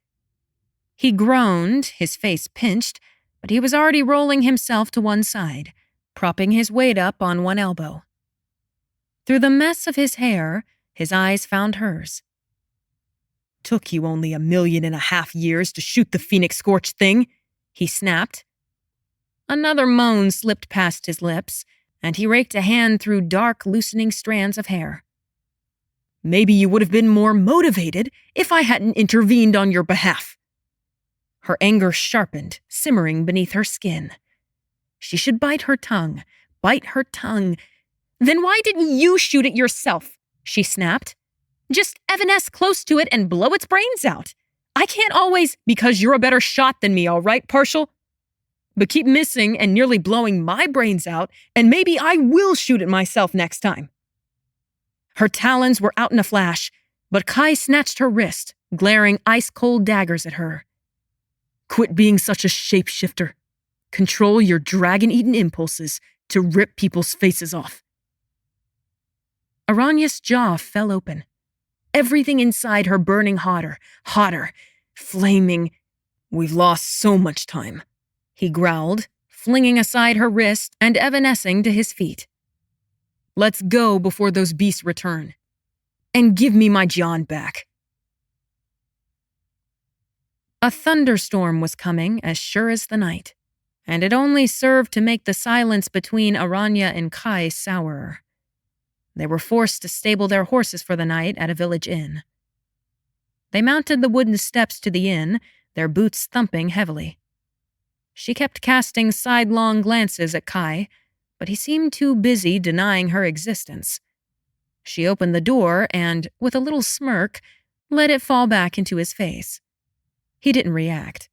He groaned, his face pinched, but he was already rolling himself to one side, propping his weight up on one elbow. Through the mess of his hair, his eyes found hers. Took you only 1.5 million years to shoot the phoenix-scorched thing, he snapped. Another moan slipped past his lips, and he raked a hand through dark, loosening strands of hair. Maybe you would have been more motivated if I hadn't intervened on your behalf. Her anger sharpened, simmering beneath her skin. She should bite her tongue. Then why didn't you shoot it yourself? She snapped. Just evanesce close to it and blow its brains out. I can't always, because you're a better shot than me, all right, Partial? But keep missing and nearly blowing my brains out, and maybe I will shoot it myself next time. Her talons were out in a flash, but Kai snatched her wrist, glaring ice-cold daggers at her. Quit being such a shapeshifter. Control your dragon-eaten impulses to rip people's faces off. Aranya's jaw fell open. Everything inside her burning hotter, flaming. We've lost so much time, he growled, flinging aside her wrist and evanescing to his feet. Let's go before those beasts return. And give me my jian back. A thunderstorm was coming as sure as the night, and it only served to make the silence between Aranya and Kai sourer. They were forced to stable their horses for the night at a village inn. They mounted the wooden steps to the inn, their boots thumping heavily. She kept casting sidelong glances at Kai, but he seemed too busy denying her existence. She opened the door and, with a little smirk, let it fall back into his face. He didn't react,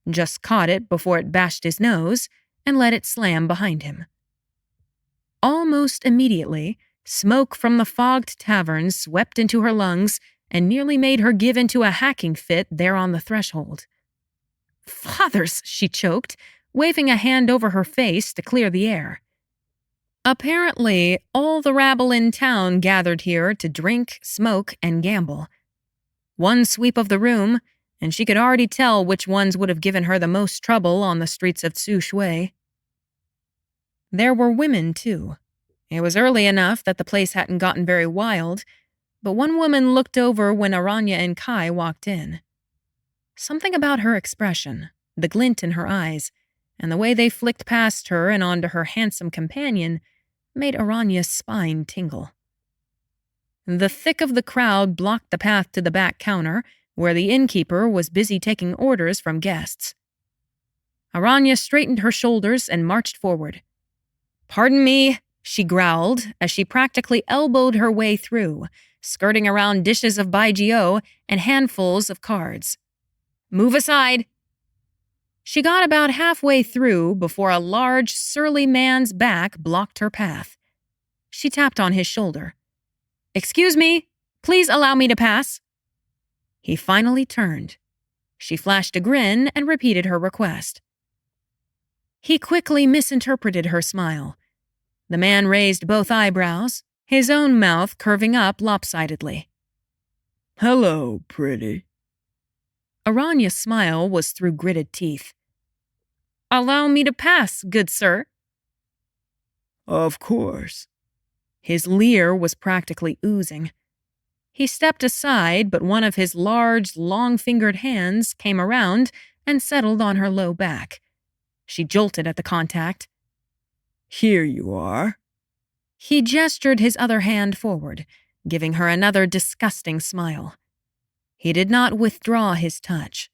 just caught it before it bashed his nose and let it slam behind him. Almost immediately, smoke from the fogged tavern swept into her lungs and nearly made her give into a hacking fit there on the threshold. Fathers, she choked, waving a hand over her face to clear the air. Apparently, all the rabble in town gathered here to drink, smoke, and gamble. One sweep of the room, and she could already tell which ones would have given her the most trouble on the streets of Tsu Shui. There were women, too. It was early enough that the place hadn't gotten very wild, but one woman looked over when Aranya and Kai walked in. Something about her expression, the glint in her eyes, and the way they flicked past her and onto her handsome companion made Aranya's spine tingle. The thick of the crowd blocked the path to the back counter, where the innkeeper was busy taking orders from guests. Aranya straightened her shoulders and marched forward. Pardon me, she growled as she practically elbowed her way through, skirting around dishes of Baijio and handfuls of cards. "Move aside." She got about halfway through before a large, surly man's back blocked her path. She tapped on his shoulder. "Excuse me, please allow me to pass." He finally turned. She flashed a grin and repeated her request. He quickly misinterpreted her smile. The man raised both eyebrows, his own mouth curving up lopsidedly. "Hello, pretty." Aranya's smile was through gritted teeth. "Allow me to pass, good sir." "Of course." His leer was practically oozing. He stepped aside, but one of his large, long-fingered hands came around and settled on her low back. She jolted at the contact. "Here you are." He gestured his other hand forward, giving her another disgusting smile. He did not withdraw his touch.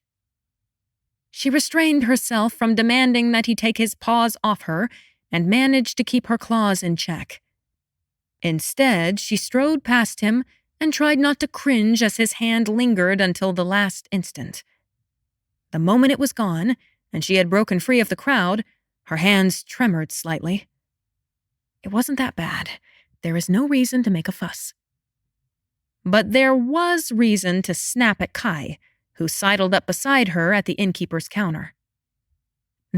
She restrained herself from demanding that he take his paws off her and managed to keep her claws in check. Instead, she strode past him and tried not to cringe as his hand lingered until the last instant. The moment it was gone, and she had broken free of the crowd, her hands tremored slightly. It wasn't that bad. There is no reason to make a fuss. But there was reason to snap at Kai, who sidled up beside her at the innkeeper's counter.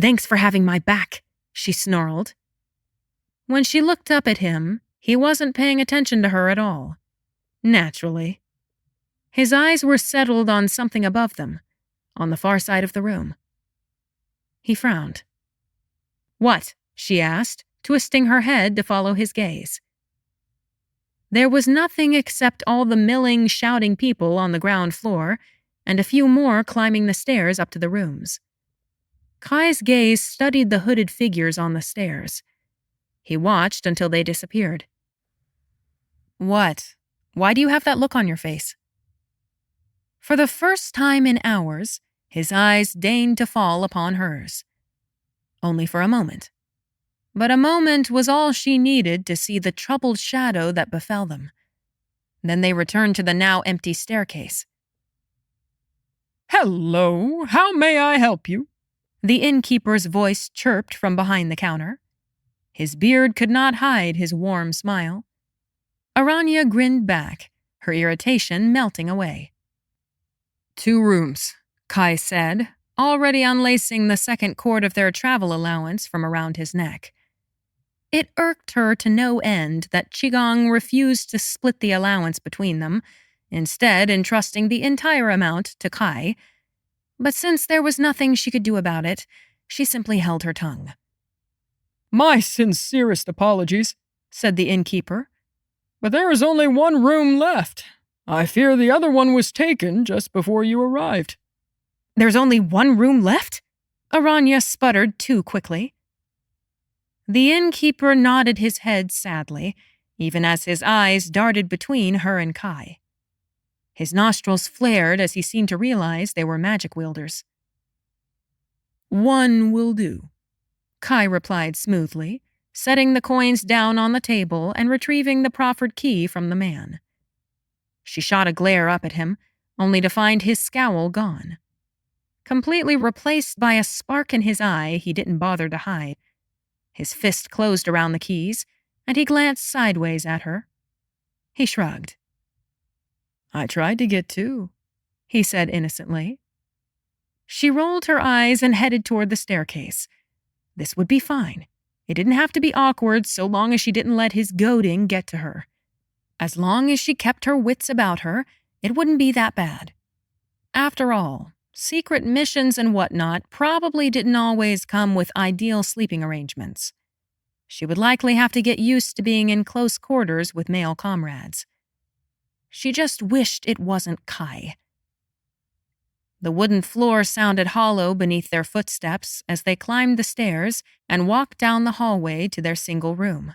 "Thanks for having my back," she snarled. When she looked up at him, he wasn't paying attention to her at all. Naturally. His eyes were settled on something above them, on the far side of the room. He frowned. "What?" she asked, twisting her head to follow his gaze. There was nothing except all the milling, shouting people on the ground floor, and a few more climbing the stairs up to the rooms. Kai's gaze studied the hooded figures on the stairs. He watched until they disappeared. "What? Why do you have that look on your face?" For the first time in hours, his eyes deigned to fall upon hers. Only for a moment. But a moment was all she needed to see the troubled shadow that befell them. Then they returned to the now empty staircase. "Hello, how may I help you?" The innkeeper's voice chirped from behind the counter. His beard could not hide his warm smile. Aranya grinned back, her irritation melting away. "2 rooms, Kai said, already unlacing the second cord of their travel allowance from around his neck. It irked her to no end that Qigong refused to split the allowance between them, instead entrusting the entire amount to Kai. But since there was nothing she could do about it, she simply held her tongue. "My sincerest apologies," said the innkeeper. "But there is only 1 room left. I fear the other one was taken just before you arrived." "There's only 1 room left?" Aranya sputtered too quickly. The innkeeper nodded his head sadly, even as his eyes darted between her and Kai. His nostrils flared as he seemed to realize they were magic-wielders. "1 will do," Kai replied smoothly, setting the coins down on the table and retrieving the proffered key from the man. She shot a glare up at him, only to find his scowl gone. Completely replaced by a spark in his eye he didn't bother to hide. His fist closed around the keys, and he glanced sideways at her. He shrugged. "I tried to get 2, he said innocently. She rolled her eyes and headed toward the staircase. This would be fine. It didn't have to be awkward so long as she didn't let his goading get to her. As long as she kept her wits about her, it wouldn't be that bad. After all, secret missions and whatnot probably didn't always come with ideal sleeping arrangements. She would likely have to get used to being in close quarters with male comrades. She just wished it wasn't Kai. The wooden floor sounded hollow beneath their footsteps as they climbed the stairs and walked down the hallway to their single room.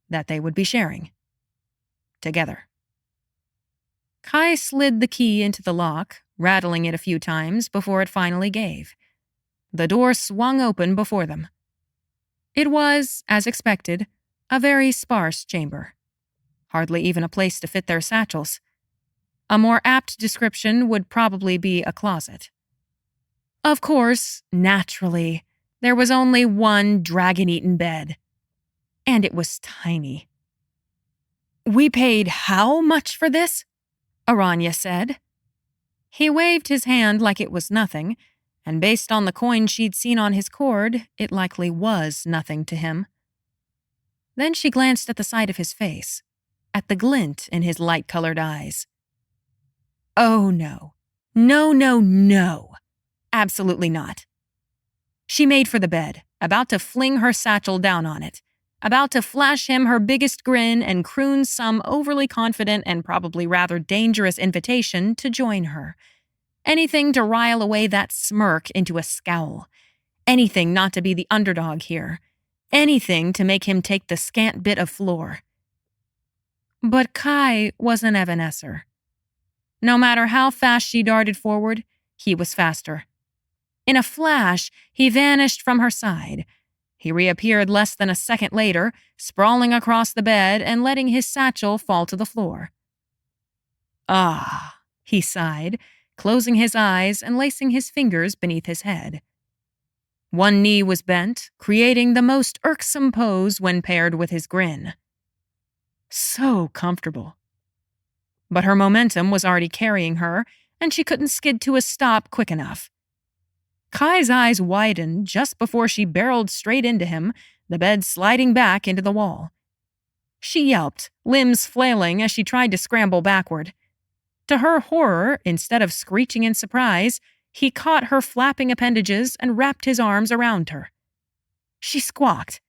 That they would be sharing. Together. Kai slid the key into the lock, rattling it a few times before it finally gave. The door swung open before them. It was, as expected, A very sparse chamber. Hardly even a place to fit their satchels. A more apt description would probably be a closet. Of course, naturally, there was only one dragon-eaten bed. And it was tiny. "We paid how much for this?" Aranya said. He waved his hand like it was nothing, and based on the coin she'd seen on his cord, it likely was nothing to him. Then she glanced at the side of his face, at the glint in his light-colored eyes. Oh no. No, no, no. Absolutely not. She made for the bed, about to fling her satchel down on it, about to flash him her biggest grin and croon some overly confident and probably rather dangerous invitation to join her. Anything to rile away that smirk into a scowl. Anything not to be the underdog here. Anything to make him take the scant bit of floor. But Kai was an evanescer. No matter how fast she darted forward, he was faster. In a flash, he vanished from her side. He reappeared less than a second later, sprawling across the bed and letting his satchel fall to the floor. "Ah," he sighed, closing his eyes and lacing his fingers beneath his head. One knee was bent, creating the most irksome pose when paired with his grin. So comfortable. But her momentum was already carrying her, and she couldn't skid to a stop quick enough. Kai's eyes widened just before she barreled straight into him, the bed sliding back into the wall. She yelped, limbs flailing as she tried to scramble backward. To her horror, instead of screeching in surprise, he caught her flapping appendages and wrapped his arms around her. She squawked.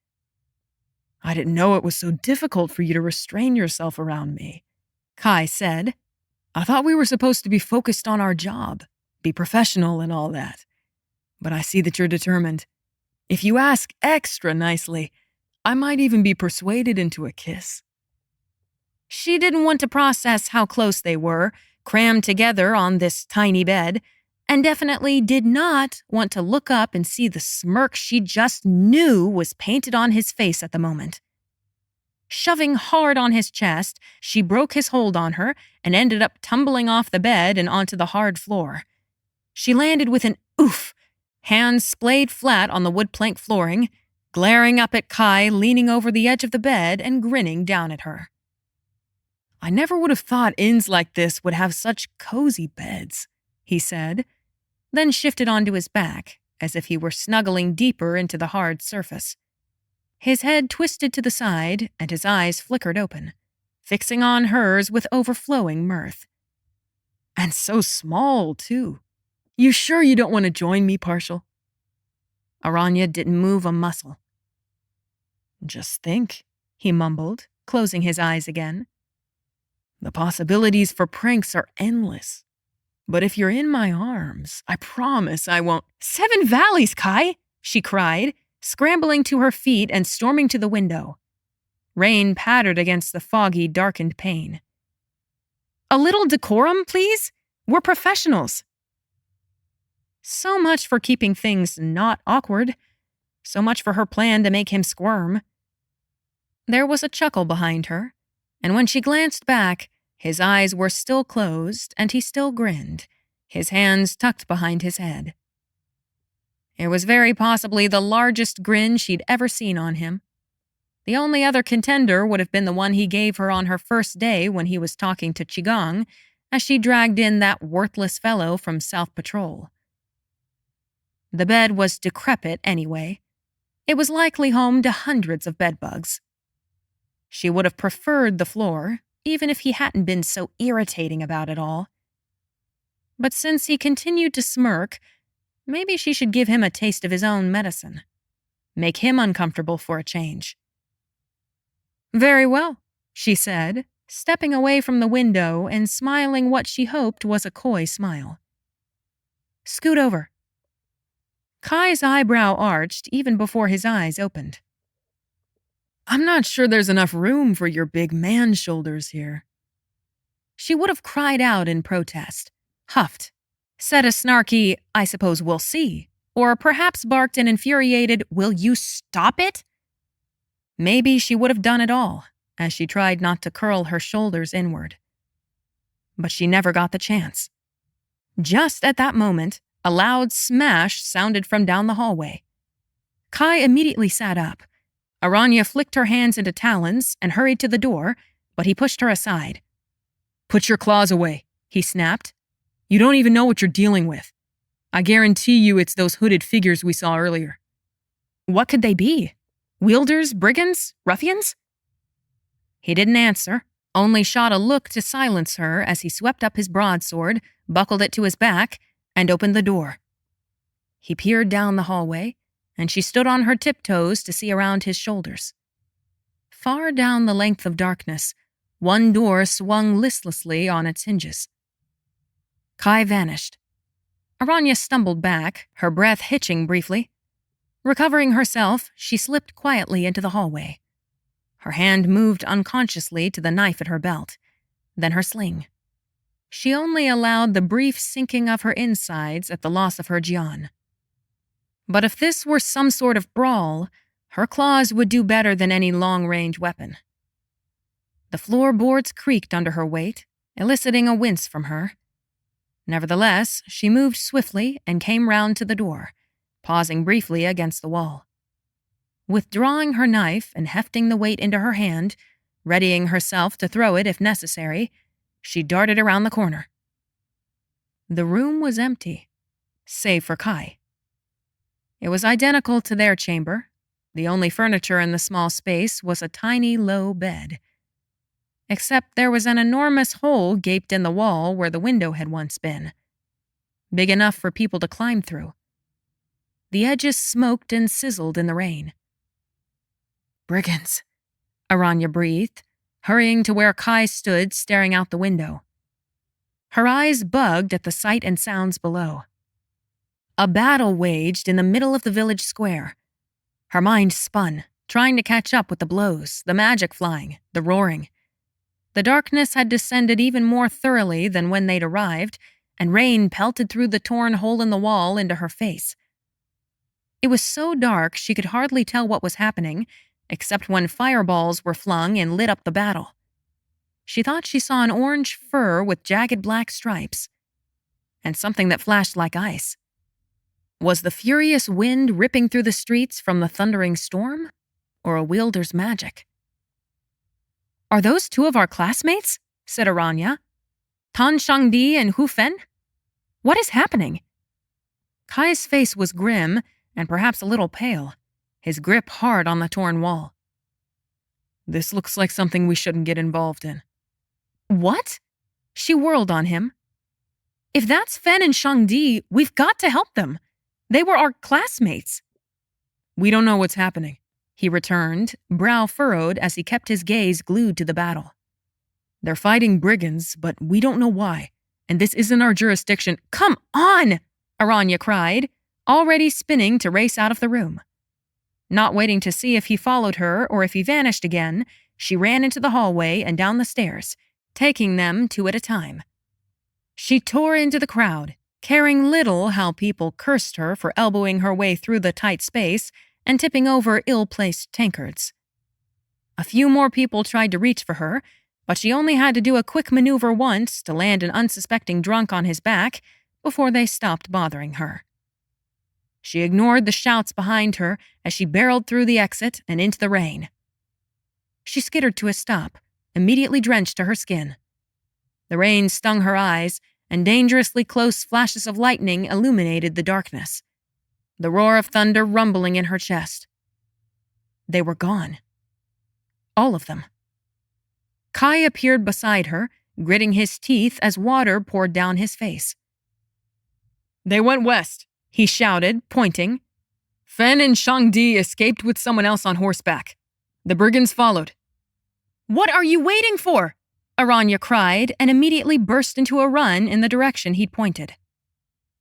"I didn't know it was so difficult for you to restrain yourself around me," Kai said. "I thought we were supposed to be focused on our job, be professional and all that. But I see that you're determined. If you ask extra nicely, I might even be persuaded into a kiss." She didn't want to process how close they were, crammed together on this tiny bed, and definitely did not want to look up and see the smirk she just knew was painted on his face at the moment. Shoving hard on his chest, she broke his hold on her and ended up tumbling off the bed and onto the hard floor. She landed with an oof, hands splayed flat on the wood plank flooring, glaring up at Kai leaning over the edge of the bed and grinning down at her. "I never would have thought inns like this would have such cozy beds," he said, then shifted onto his back, as if he were snuggling deeper into the hard surface. His head twisted to the side, and his eyes flickered open, fixing on hers with overflowing mirth. "And so small, too. You sure you don't want to join me, Partial?" Aranya didn't move a muscle. "Just think," he mumbled, closing his eyes again. "The possibilities for pranks are endless. But if you're in my arms, I promise I won't—" "Seven Valleys, Kai!" she cried, scrambling to her feet and storming to the window. Rain pattered against the foggy, darkened pane. "A little decorum, please? We're professionals." So much for keeping things not awkward. So much for her plan to make him squirm. There was a chuckle behind her, and when she glanced back, his eyes were still closed and he still grinned, his hands tucked behind his head. It was very possibly the largest grin she'd ever seen on him. The only other contender would have been the one he gave her on her first day when he was talking to Qigong, as she dragged in that worthless fellow from South Patrol. The bed was decrepit anyway. It was likely home to hundreds of bedbugs. She would have preferred the floor, even if he hadn't been so irritating about it all. But since he continued to smirk, maybe she should give him a taste of his own medicine. Make him uncomfortable for a change. "Very well," she said, stepping away from the window and smiling what she hoped was a coy smile. "Scoot over." Kai's eyebrow arched even before his eyes opened. "I'm not sure there's enough room for your big man shoulders here." She would have cried out in protest, huffed, said a snarky, "I suppose we'll see," or perhaps barked an infuriated, "Will you stop it?" Maybe she would have done it all, as she tried not to curl her shoulders inward. But she never got the chance. Just at that moment, a loud smash sounded from down the hallway. Kai immediately sat up. Aranya flicked her hands into Talons and hurried to the door, but he pushed her aside. "Put your claws away," he snapped. "You don't even know what you're dealing with. I guarantee you it's those hooded figures we saw earlier." What could they be? Wielders, brigands, ruffians? He didn't answer, only shot a look to silence her as he swept up his broadsword, buckled it to his back, and opened the door. He peered down the hallway, and she stood on her tiptoes to see around his shoulders. Far down the length of darkness, one door swung listlessly on its hinges. Kai vanished. Aranya stumbled back, her breath hitching briefly. Recovering herself, she slipped quietly into the hallway. Her hand moved unconsciously to the knife at her belt, then her sling. She only allowed the brief sinking of her insides at the loss of her Jian. But if this were some sort of brawl, her claws would do better than any long-range weapon. The floorboards creaked under her weight, eliciting a wince from her. Nevertheless, she moved swiftly and came round to the door, pausing briefly against the wall. Withdrawing her knife and hefting the weight into her hand, readying herself to throw it if necessary, she darted around the corner. The room was empty, save for Kai. It was identical to their chamber. The only furniture in the small space was a tiny, low bed. Except there was an enormous hole gaped in the wall where the window had once been, big enough for people to climb through. The edges smoked and sizzled in the rain. "Brigands," Aranya breathed, hurrying to where Kai stood staring out the window. Her eyes bugged at the sight and sounds below. A battle waged in the middle of the village square. Her mind spun, trying to catch up with the blows, the magic flying, the roaring. The darkness had descended even more thoroughly than when they'd arrived, and rain pelted through the torn hole in the wall into her face. It was so dark she could hardly tell what was happening, except when fireballs were flung and lit up the battle. She thought she saw an orange fur with jagged black stripes, and something that flashed like ice. Was the furious wind ripping through the streets from the thundering storm, or a wielder's magic? "Are those two of our classmates?" said Aranya. "Tan Shangdi and Hu Fen? What is happening?" Kai's face was grim and perhaps a little pale, his grip hard on the torn wall. "This looks like something we shouldn't get involved in." "What?" She whirled on him. "If that's Fen and Shangdi, we've got to help them. They were our classmates." "We don't know what's happening," he returned, brow furrowed as he kept his gaze glued to the battle. "They're fighting brigands, but we don't know why, and this isn't our jurisdiction." "Come on!" Aranya cried, already spinning to race out of the room. Not waiting to see if he followed her or if he vanished again, she ran into the hallway and down the stairs, taking them two at a time. She tore into the crowd, caring little how people cursed her for elbowing her way through the tight space and tipping over ill-placed tankards. A few more people tried to reach for her, but she only had to do a quick maneuver once to land an unsuspecting drunk on his back before they stopped bothering her. She ignored the shouts behind her as she barreled through the exit and into the rain. She skittered to a stop, immediately drenched to her skin. The rain stung her eyes, and dangerously close flashes of lightning illuminated the darkness, the roar of thunder rumbling in her chest. They were gone. All of them. Kai appeared beside her, gritting his teeth as water poured down his face. "They went west," he shouted, pointing. "Fen and Shangdi escaped with someone else on horseback. The brigands followed." "What are you waiting for?" Aranya cried and immediately burst into a run in the direction he'd pointed.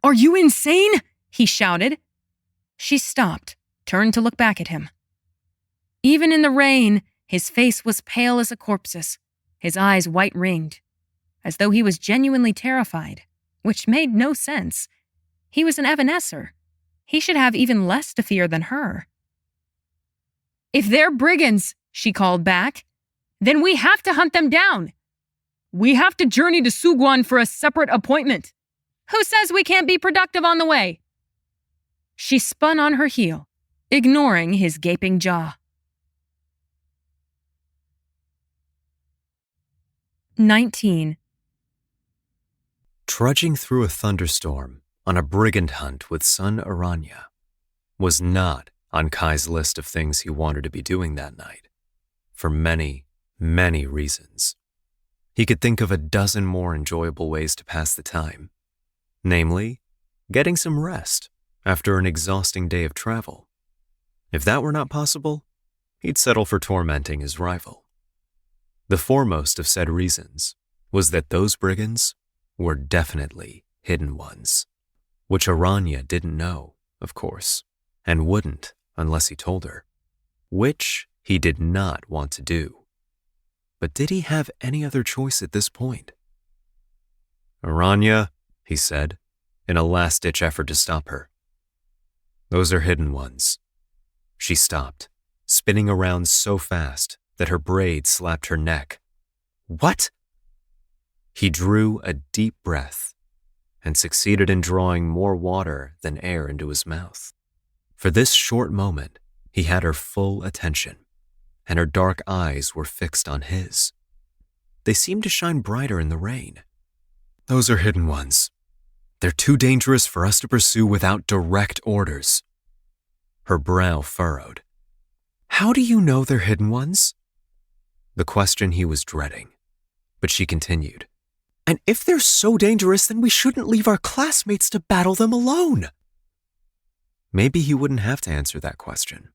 "Are you insane?" he shouted. She stopped, turned to look back at him. Even in the rain, his face was pale as a corpse's, his eyes white-ringed, as though he was genuinely terrified, which made no sense. He was an Evanescer. He should have even less to fear than her. If they're brigands, she called back, then we have to hunt them down. We have to journey to Sugwon for a separate appointment. Who says we can't be productive on the way? She spun on her heel, ignoring his gaping jaw. 19. Trudging through a thunderstorm on a brigand hunt with son Aranya was not on Kai's list of things he wanted to be doing that night, for many, many reasons. He could think of a dozen more enjoyable ways to pass the time, namely, getting some rest after an exhausting day of travel. If that were not possible, he'd settle for tormenting his rival. The foremost of said reasons was that those brigands were definitely hidden ones, which Aranya didn't know, of course, and wouldn't unless he told her, which he did not want to do. But did he have any other choice at this point? "Aranya," he said, in a last-ditch effort to stop her. "Those are hidden ones." She stopped, spinning around so fast that her braid slapped her neck. "What?" He drew a deep breath and succeeded in drawing more water than air into his mouth. For this short moment, he had her full attention, and her dark eyes were fixed on his. They seemed to shine brighter in the rain. "Those are hidden ones. They're too dangerous for us to pursue without direct orders." Her brow furrowed. "How do you know they're hidden ones?" The question he was dreading, but she continued. "And if they're so dangerous, then we shouldn't leave our classmates to battle them alone." Maybe he wouldn't have to answer that question.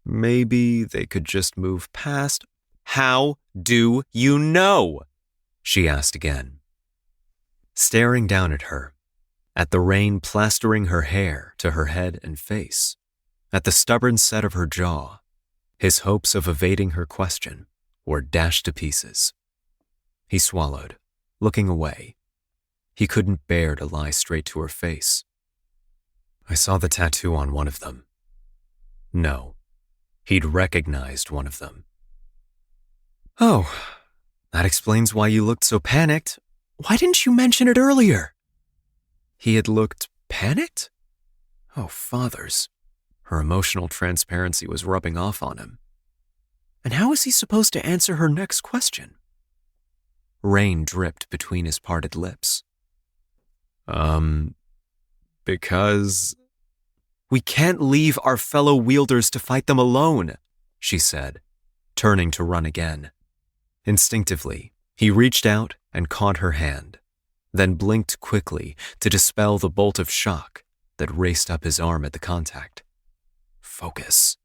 Maybe they could just move past. "How do you know?" she asked again. Staring down at her, at the rain plastering her hair to her head and face, at the stubborn set of her jaw, his hopes of evading her question were dashed to pieces. He swallowed, looking away. He couldn't bear to lie straight to her face. "I saw the tattoo on one of them." No, he'd recognized one of them. "Oh, that explains why you looked so panicked. Why didn't you mention it earlier?" He had looked panicked? Oh, fathers. Her emotional transparency was rubbing off on him. And how was he supposed to answer her next question? Rain dripped between his parted lips. Because we can't leave our fellow wielders to fight them alone," she said, turning to run again. Instinctively, he reached out and caught her hand, then blinked quickly to dispel the bolt of shock that raced up his arm at the contact. Focus.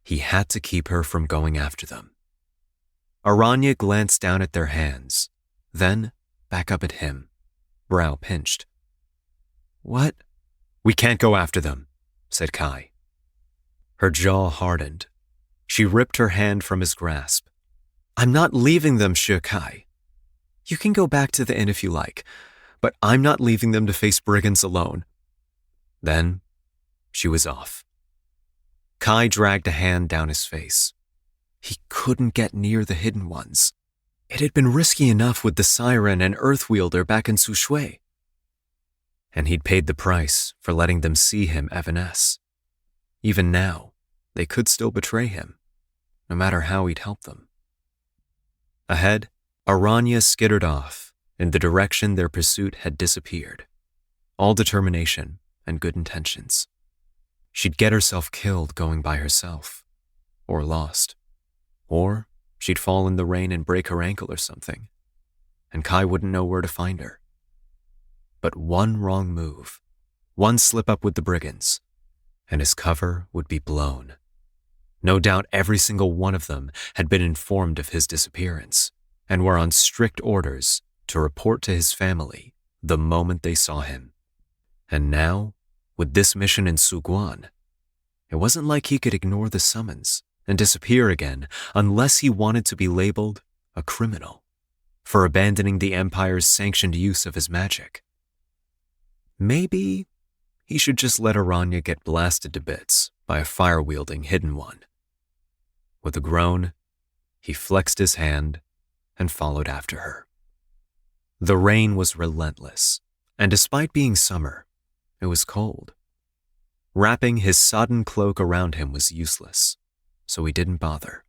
He had to keep her from going after them. Aranya glanced down at their hands, then back up at him, brow pinched. "What?" "We can't go after them," said Kai. Her jaw hardened. She ripped her hand from his grasp. "I'm not leaving them, Shi Kai. You can go back to the inn if you like, but I'm not leaving them to face brigands alone." Then she was off. Kai dragged a hand down his face. He couldn't get near the hidden ones. It had been risky enough with the siren and earth wielder back in Sushui. And he'd paid the price for letting them see him evanesce. Even now, they could still betray him, no matter how he'd help them. Ahead, Aranya skittered off in the direction their pursuit had disappeared, all determination and good intentions. She'd get herself killed going by herself, or lost, or she'd fall in the rain and break her ankle or something, and Kai wouldn't know where to find her. But one wrong move, one slip up with the brigands, and his cover would be blown. No doubt every single one of them had been informed of his disappearance and were on strict orders to report to his family the moment they saw him. And now, with this mission in Sugwon, it wasn't like he could ignore the summons and disappear again unless he wanted to be labeled a criminal for abandoning the Empire's sanctioned use of his magic. Maybe he should just let Aranya get blasted to bits by a fire-wielding hidden one, With a groan, he flexed his hand and followed after her. The rain was relentless, and despite being summer, it was cold. Wrapping his sodden cloak around him was useless, so he didn't bother.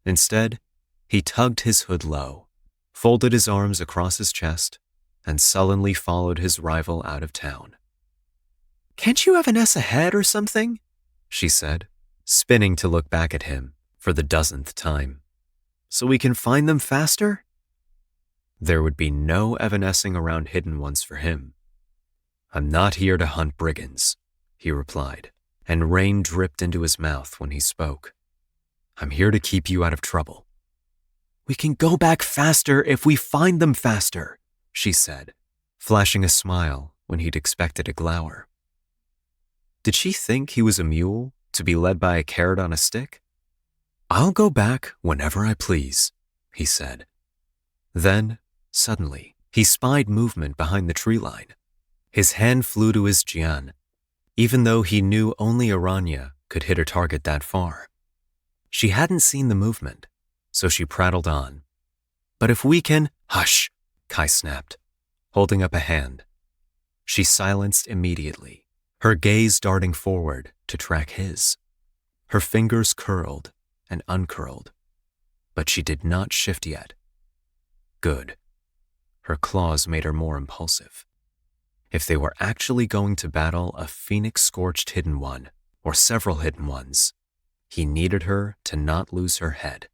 Instead, he tugged his hood low, folded his arms across his chest, and sullenly followed his rival out of town. "Can't you evanesce ahead or something?" she said, spinning to look back at him for the dozenth time. "So we can find them faster?" There would be no evanescing around hidden ones for him. "I'm not here to hunt brigands," he replied, and rain dripped into his mouth when he spoke. "I'm here to keep you out of trouble." "We can go back faster if we find them faster," she said, flashing a smile when he'd expected a glower. Did she think he was a mule to be led by a carrot on a stick? "I'll go back whenever I please," he said. Then, suddenly, he spied movement behind the tree line. His hand flew to his jian, even though he knew only Aranya could hit her target that far. She hadn't seen the movement, so she prattled on. "But if we can—" "Hush!" Kai snapped, holding up a hand. She silenced immediately, her gaze darting forward to track his. Her fingers curled and uncurled, but she did not shift yet. Good. Her claws made her more impulsive. If they were actually going to battle a phoenix-scorched hidden one, or several hidden ones, he needed her to not lose her head.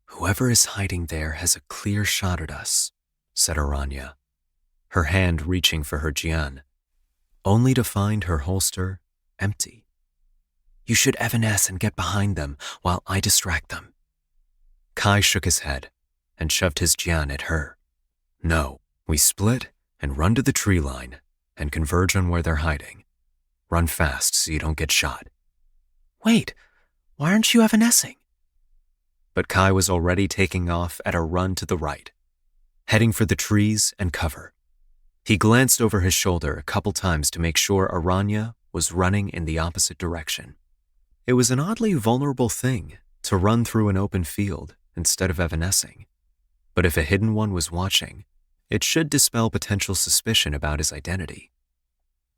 "Whoever is hiding there has a clear shot at us," said Aranya, her hand reaching for her jian, only to find her holster empty. "You should evanesce and get behind them while I distract them." Kai shook his head and shoved his jian at her. "No, we split and run to the tree line and converge on where they're hiding. Run fast so you don't get shot." "Wait, why aren't you evanescing?" But Kai was already taking off at a run to the right, heading for the trees and cover. He glanced over his shoulder a couple times to make sure Aranya was running in the opposite direction. It was an oddly vulnerable thing to run through an open field instead of evanescing. But if a hidden one was watching, it should dispel potential suspicion about his identity.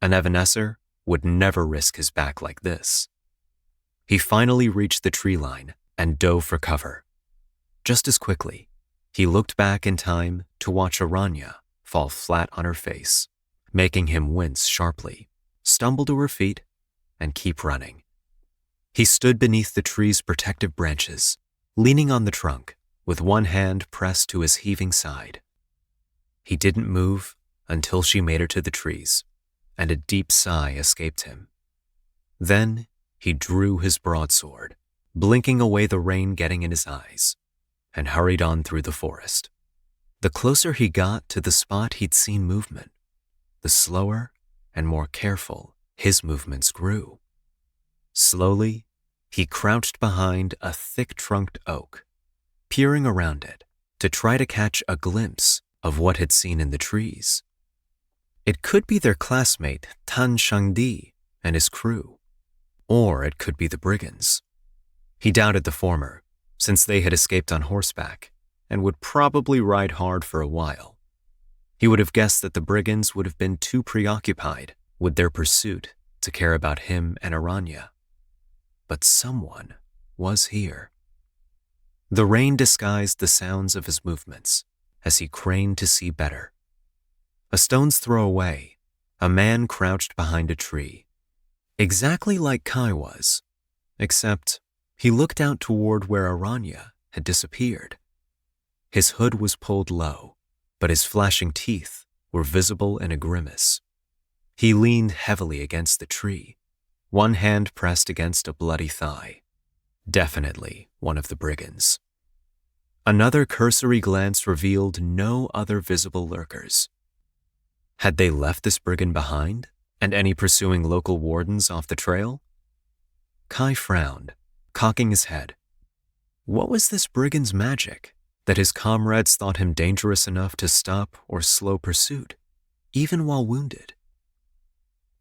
An evanescer would never risk his back like this. He finally reached the tree line and dove for cover. Just as quickly, he looked back in time to watch Aranya fall flat on her face, making him wince sharply, stumble to her feet, and keep running. He stood beneath the tree's protective branches, leaning on the trunk, with one hand pressed to his heaving side. He didn't move until she made her to the trees, and a deep sigh escaped him. Then he drew his broadsword, blinking away the rain getting in his eyes, and hurried on through the forest. The closer he got to the spot he'd seen movement, the slower and more careful his movements grew. Slowly, he crouched behind a thick-trunked oak, peering around it to try to catch a glimpse of what had seen in the trees. It could be their classmate Tan Shangdi and his crew, or it could be the brigands. He doubted the former, since they had escaped on horseback and would probably ride hard for a while. He would have guessed that the brigands would have been too preoccupied with their pursuit to care about him and Aranya. But someone was here. The rain disguised the sounds of his movements as he craned to see better. A stone's throw away, a man crouched behind a tree, exactly like Kai was, except he looked out toward where Aranya had disappeared. His hood was pulled low, but his flashing teeth were visible in a grimace. He leaned heavily against the tree, one hand pressed against a bloody thigh. Definitely one of the brigands. Another cursory glance revealed no other visible lurkers. Had they left this brigand behind, and any pursuing local wardens off the trail? Kai frowned, cocking his head. What was this brigand's magic that his comrades thought him dangerous enough to stop or slow pursuit, even while wounded?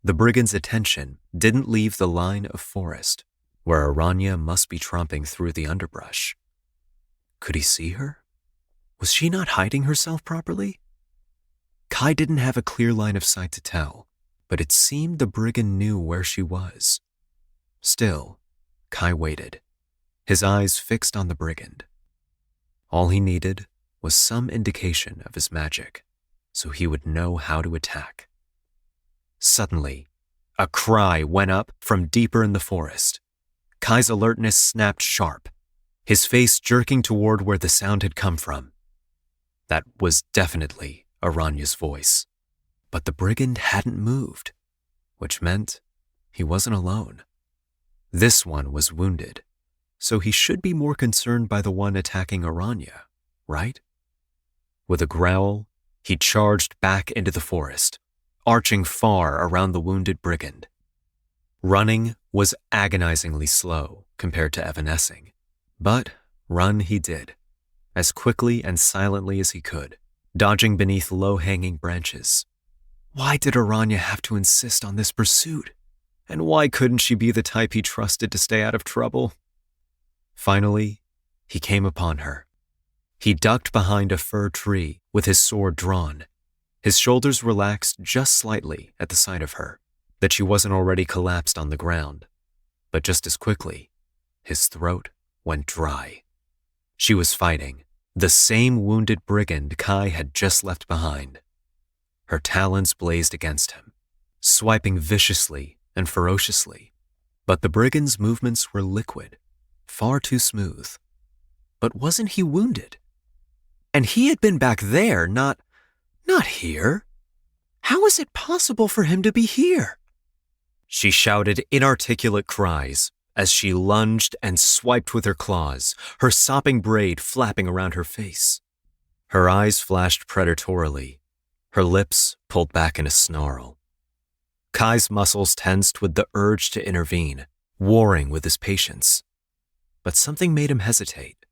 The brigand's attention didn't leave the line of forest, where Aranya must be tromping through the underbrush. Could he see her? Was she not hiding herself properly? Kai didn't have a clear line of sight to tell, but it seemed the brigand knew where she was. Still, Kai waited, his eyes fixed on the brigand. All he needed was some indication of his magic, so he would know how to attack. Suddenly, a cry went up from deeper in the forest. Kai's alertness snapped sharp, his face jerking toward where the sound had come from. That was definitely Aranya's voice, but the brigand hadn't moved, which meant he wasn't alone. This one was wounded, so he should be more concerned by the one attacking Aranya, right? With a growl, he charged back into the forest, arching far around the wounded brigand. Running was agonizingly slow compared to evanescing, but run he did, as quickly and silently as he could, dodging beneath low-hanging branches. Why did Aranya have to insist on this pursuit? And why couldn't she be the type he trusted to stay out of trouble? Finally, he came upon her. He ducked behind a fir tree with his sword drawn. His shoulders relaxed just slightly at the sight of her, that she wasn't already collapsed on the ground. But just as quickly, his throat went dry. She was fighting the same wounded brigand Kai had just left behind. Her talons blazed against him, swiping viciously and ferociously. But the brigand's movements were liquid, far too smooth. But wasn't he wounded? And he had been back there, not here. How is it possible for him to be here? She shouted inarticulate cries as she lunged and swiped with her claws, her sopping braid flapping around her face. Her eyes flashed predatorily, her lips pulled back in a snarl. Kai's muscles tensed with the urge to intervene, warring with his patience. But something made him hesitate.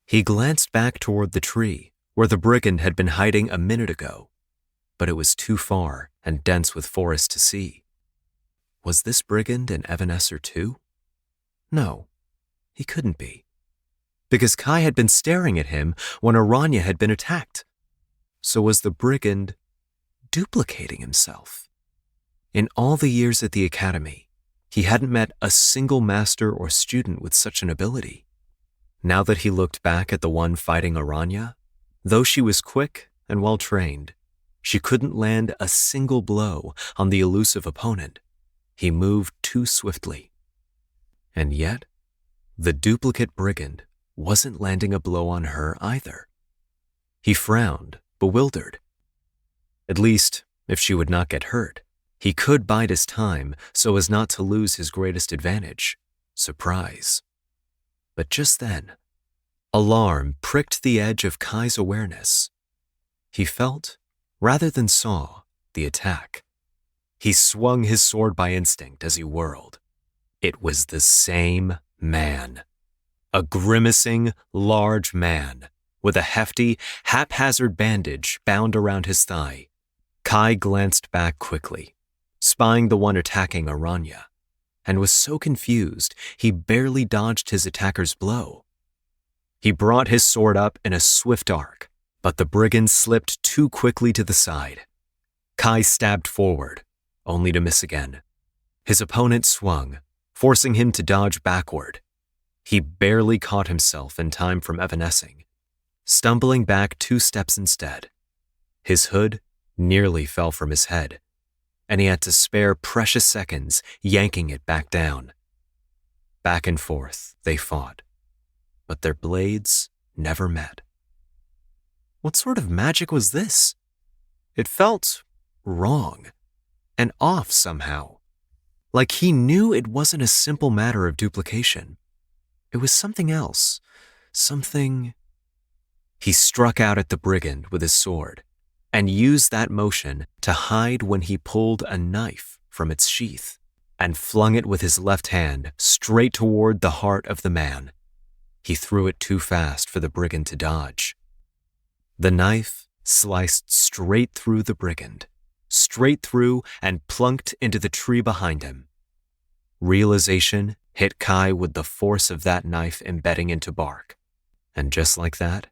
He glanced back toward the tree where the brigand had been hiding a minute ago, but it was too far and dense with forest to see. Was this brigand an evanescer too? No, he couldn't be, because Kai had been staring at him when Aranya had been attacked. So was the brigand duplicating himself? In all the years at the academy, he hadn't met a single master or student with such an ability. Now that he looked back at the one fighting Aranya, though she was quick and well-trained, she couldn't land a single blow on the elusive opponent. He moved too swiftly. And yet, the duplicate brigand wasn't landing a blow on her either. He frowned, bewildered. At least, if she would not get hurt, he could bide his time so as not to lose his greatest advantage, surprise. But just then, alarm pricked the edge of Kai's awareness. He felt, rather than saw, the attack. He swung his sword by instinct as he whirled. It was the same man. A grimacing, large man, with a hefty, haphazard bandage bound around his thigh. Kai glanced back quickly, spying the one attacking Aranya, and was so confused he barely dodged his attacker's blow. He brought his sword up in a swift arc, but the brigand slipped too quickly to the side. Kai stabbed forward, only to miss again. His opponent swung, forcing him to dodge backward. He barely caught himself in time from evanescing, stumbling back 2 steps instead. His hood nearly fell from his head, and he had to spare precious seconds yanking it back down. Back and forth they fought, but their blades never met. What sort of magic was this? It felt wrong and off somehow, like he knew it wasn't a simple matter of duplication. It was something else, something... He struck out at the brigand with his sword and used that motion to hide when he pulled a knife from its sheath and flung it with his left hand straight toward the heart of the man. He threw it too fast for the brigand to dodge. The knife sliced straight through the brigand, straight through and plunked into the tree behind him. Realization hit Kai with the force of that knife embedding into bark. And just like that,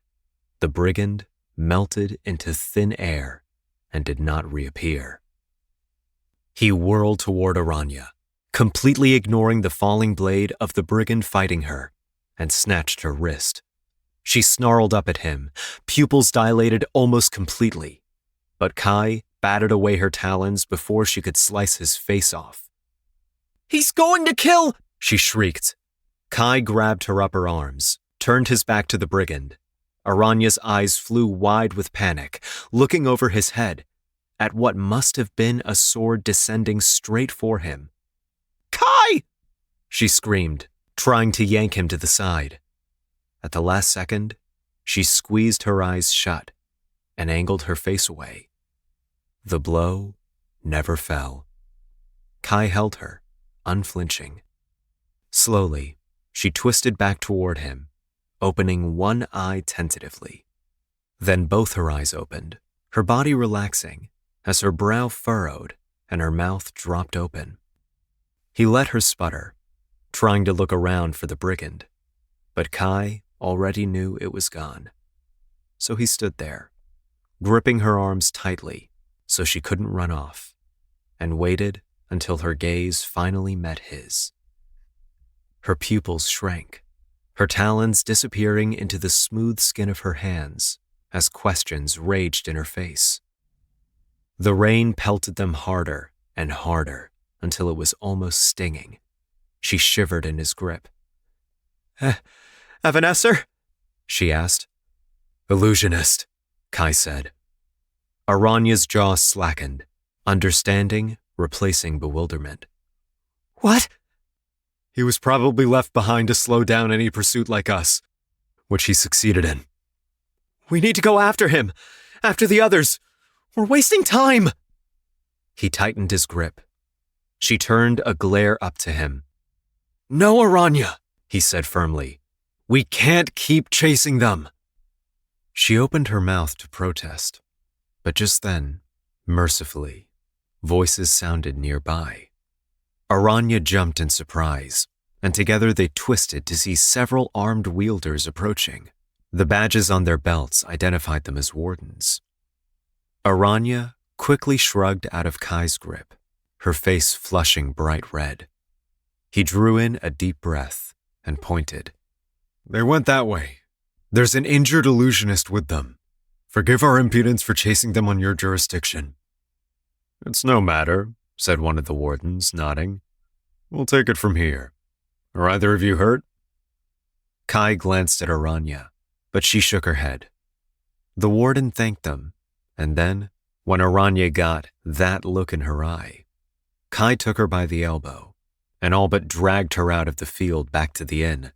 the brigand melted into thin air and did not reappear. He whirled toward Aranya, completely ignoring the falling blade of the brigand fighting her, and snatched her wrist. She snarled up at him, pupils dilated almost completely, but Kai batted away her talons before she could slice his face off. "He's going to kill!" she shrieked. Kai grabbed her upper arms, turned his back to the brigand. Aranya's eyes flew wide with panic, looking over his head at what must have been a sword descending straight for him. "Kai!" she screamed, trying to yank him to the side. At the last second, she squeezed her eyes shut and angled her face away. The blow never fell. Kai held her, unflinching. Slowly, she twisted back toward him, opening one eye tentatively. Then both her eyes opened, her body relaxing as her brow furrowed and her mouth dropped open. He let her sputter, trying to look around for the brigand, but Kai already knew it was gone. So he stood there, gripping her arms tightly so she couldn't run off, and waited until her gaze finally met his. Her pupils shrank, her talons disappearing into the smooth skin of her hands as questions raged in her face. The rain pelted them harder and harder until it was almost stinging. She shivered in his grip. "Evanescer?" she asked. "Illusionist," Kai said. Aranya's jaw slackened, understanding replacing bewilderment. "What?" "He was probably left behind to slow down any pursuit like us, which he succeeded in. We need to go after him, after the others. We're wasting time." He tightened his grip. She turned a glare up to him. "No, Aranya," he said firmly. "We can't keep chasing them." She opened her mouth to protest, but just then, mercifully, voices sounded nearby. Aranya jumped in surprise, and together they twisted to see several armed wielders approaching. The badges on their belts identified them as wardens. Aranya quickly shrugged out of Kai's grip, her face flushing bright red. He drew in a deep breath and pointed. "They went that way. There's an injured illusionist with them. Forgive our impudence for chasing them on your jurisdiction." "It's no matter," said one of the wardens, nodding. "We'll take it from here. Are either of you hurt?" Kai glanced at Aranya, but she shook her head. The warden thanked them, and then, when Aranya got that look in her eye, Kai took her by the elbow and all but dragged her out of the field back to the inn.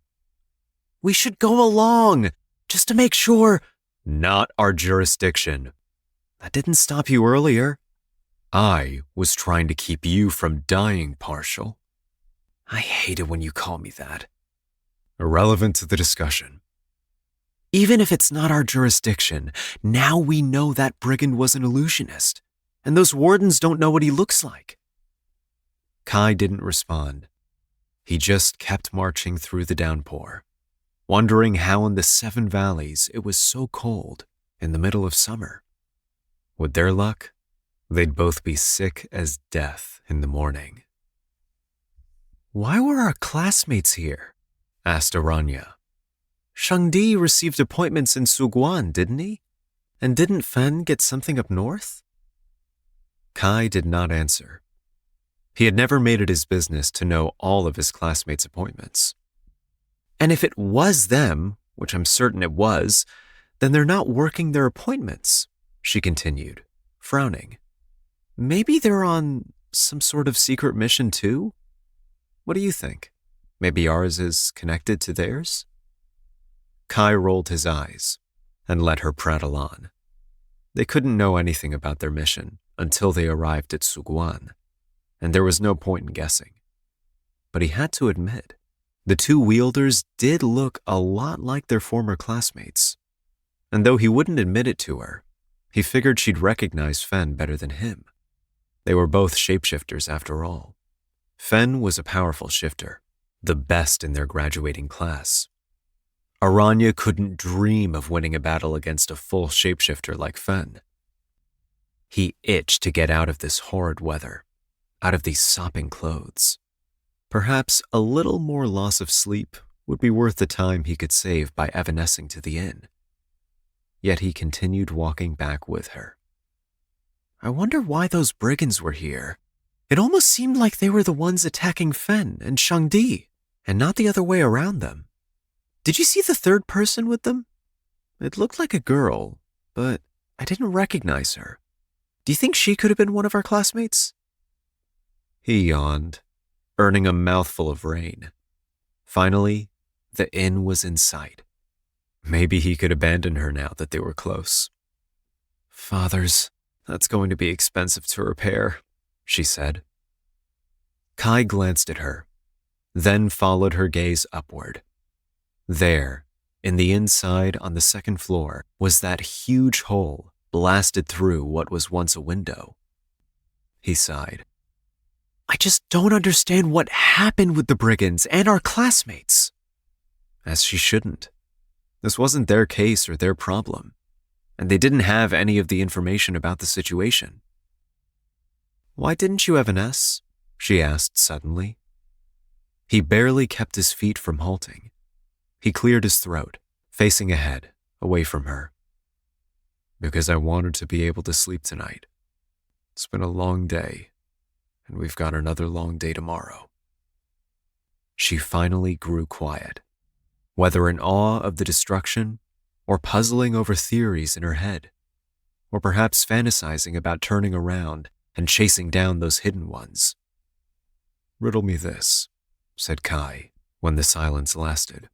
"We should go along, just to make sure." "Not our jurisdiction. That didn't stop you earlier. I was trying to keep you from dying, Partial." "I hate it when you call me that." "Irrelevant to the discussion." "Even if it's not our jurisdiction, now we know that brigand was an illusionist, and those wardens don't know what he looks like." Kai didn't respond. He just kept marching through the downpour, wondering how in the 7 valleys it was so cold in the middle of summer. With their luck, they'd both be sick as death in the morning. "Why were our classmates here?" asked Aranya. "Shangdi received appointments in Suguan, didn't he? And didn't Fen get something up north?" Kai did not answer. He had never made it his business to know all of his classmates' appointments. "And if it was them, which I'm certain it was, then they're not working their appointments," she continued, frowning. "Maybe they're on some sort of secret mission too? What do you think? Maybe ours is connected to theirs?" Kai rolled his eyes and let her prattle on. They couldn't know anything about their mission until they arrived at Suguan, and there was no point in guessing. But he had to admit, the 2 wielders did look a lot like their former classmates, and though he wouldn't admit it to her, he figured she'd recognize Fen better than him. They were both shapeshifters after all. Fen was a powerful shifter, the best in their graduating class. Aranya couldn't dream of winning a battle against a full shapeshifter like Fen. He itched to get out of this horrid weather, out of these sopping clothes. Perhaps a little more loss of sleep would be worth the time he could save by evanescing to the inn. Yet he continued walking back with her. I wonder why those brigands were here. It almost seemed like they were the ones attacking Fen and Shangdi, and not the other way around them. Did you see the third person with them? It looked like a girl, but I didn't recognize her. Do you think she could have been one of our classmates? He yawned, earning a mouthful of rain. Finally, the inn was in sight. Maybe he could abandon her now that they were close. Fathers, that's going to be expensive to repair, she said. Kai glanced at her, then followed her gaze upward. There, in the inside on the second floor, was that huge hole blasted through what was once a window. He sighed. I just don't understand what happened with the brigands and our classmates. As she shouldn't. This wasn't their case or their problem, and they didn't have any of the information about the situation. Why didn't you evanesce? She asked suddenly. He barely kept his feet from halting. He cleared his throat, facing ahead, away from her. Because I wanted to be able to sleep tonight. It's been a long day, and we've got another long day tomorrow. She finally grew quiet, whether in awe of the destruction, or puzzling over theories in her head, or perhaps fantasizing about turning around and chasing down those hidden ones. Riddle me this, said Kai, when the silence lasted.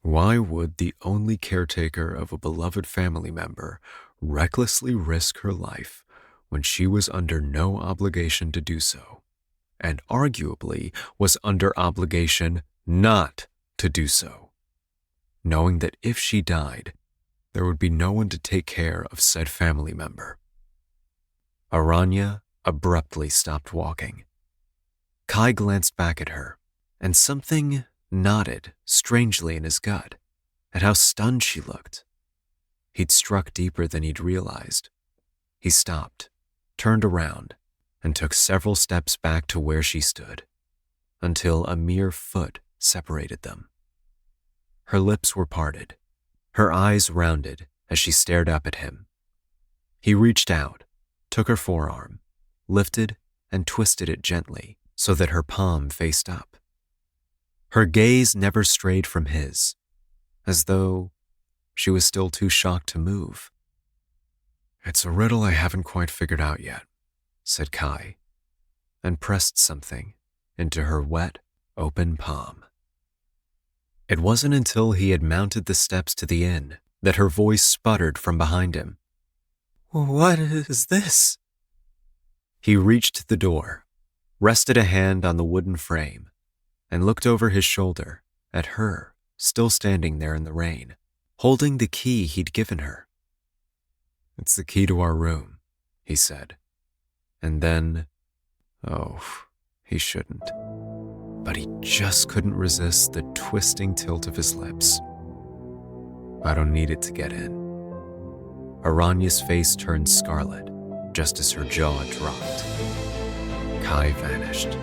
Why would the only caretaker of a beloved family member recklessly risk her life when she was under no obligation to do so, and arguably was under obligation not to do so, knowing that if she died, there would be no one to take care of said family member? Aranya abruptly stopped walking. Kai glanced back at her, and something nodded strangely in his gut at how stunned she looked. He'd struck deeper than he'd realized. He stopped, turned around, and took several steps back to where she stood, until a mere foot separated them. Her lips were parted, her eyes rounded as she stared up at him. He reached out, took her forearm, lifted and twisted it gently so that her palm faced up. Her gaze never strayed from his, as though she was still too shocked to move. It's a riddle I haven't quite figured out yet, said Kai, and pressed something into her wet, open palm. It wasn't until he had mounted the steps to the inn that her voice sputtered from behind him. What is this? He reached the door, rested a hand on the wooden frame, and looked over his shoulder at her, still standing there in the rain, holding the key he'd given her. It's the key to our room, he said. And then, he shouldn't. But he just couldn't resist the twisting tilt of his lips. I don't need it to get in. Aranya's face turned scarlet just as her jaw dropped. Kai vanished.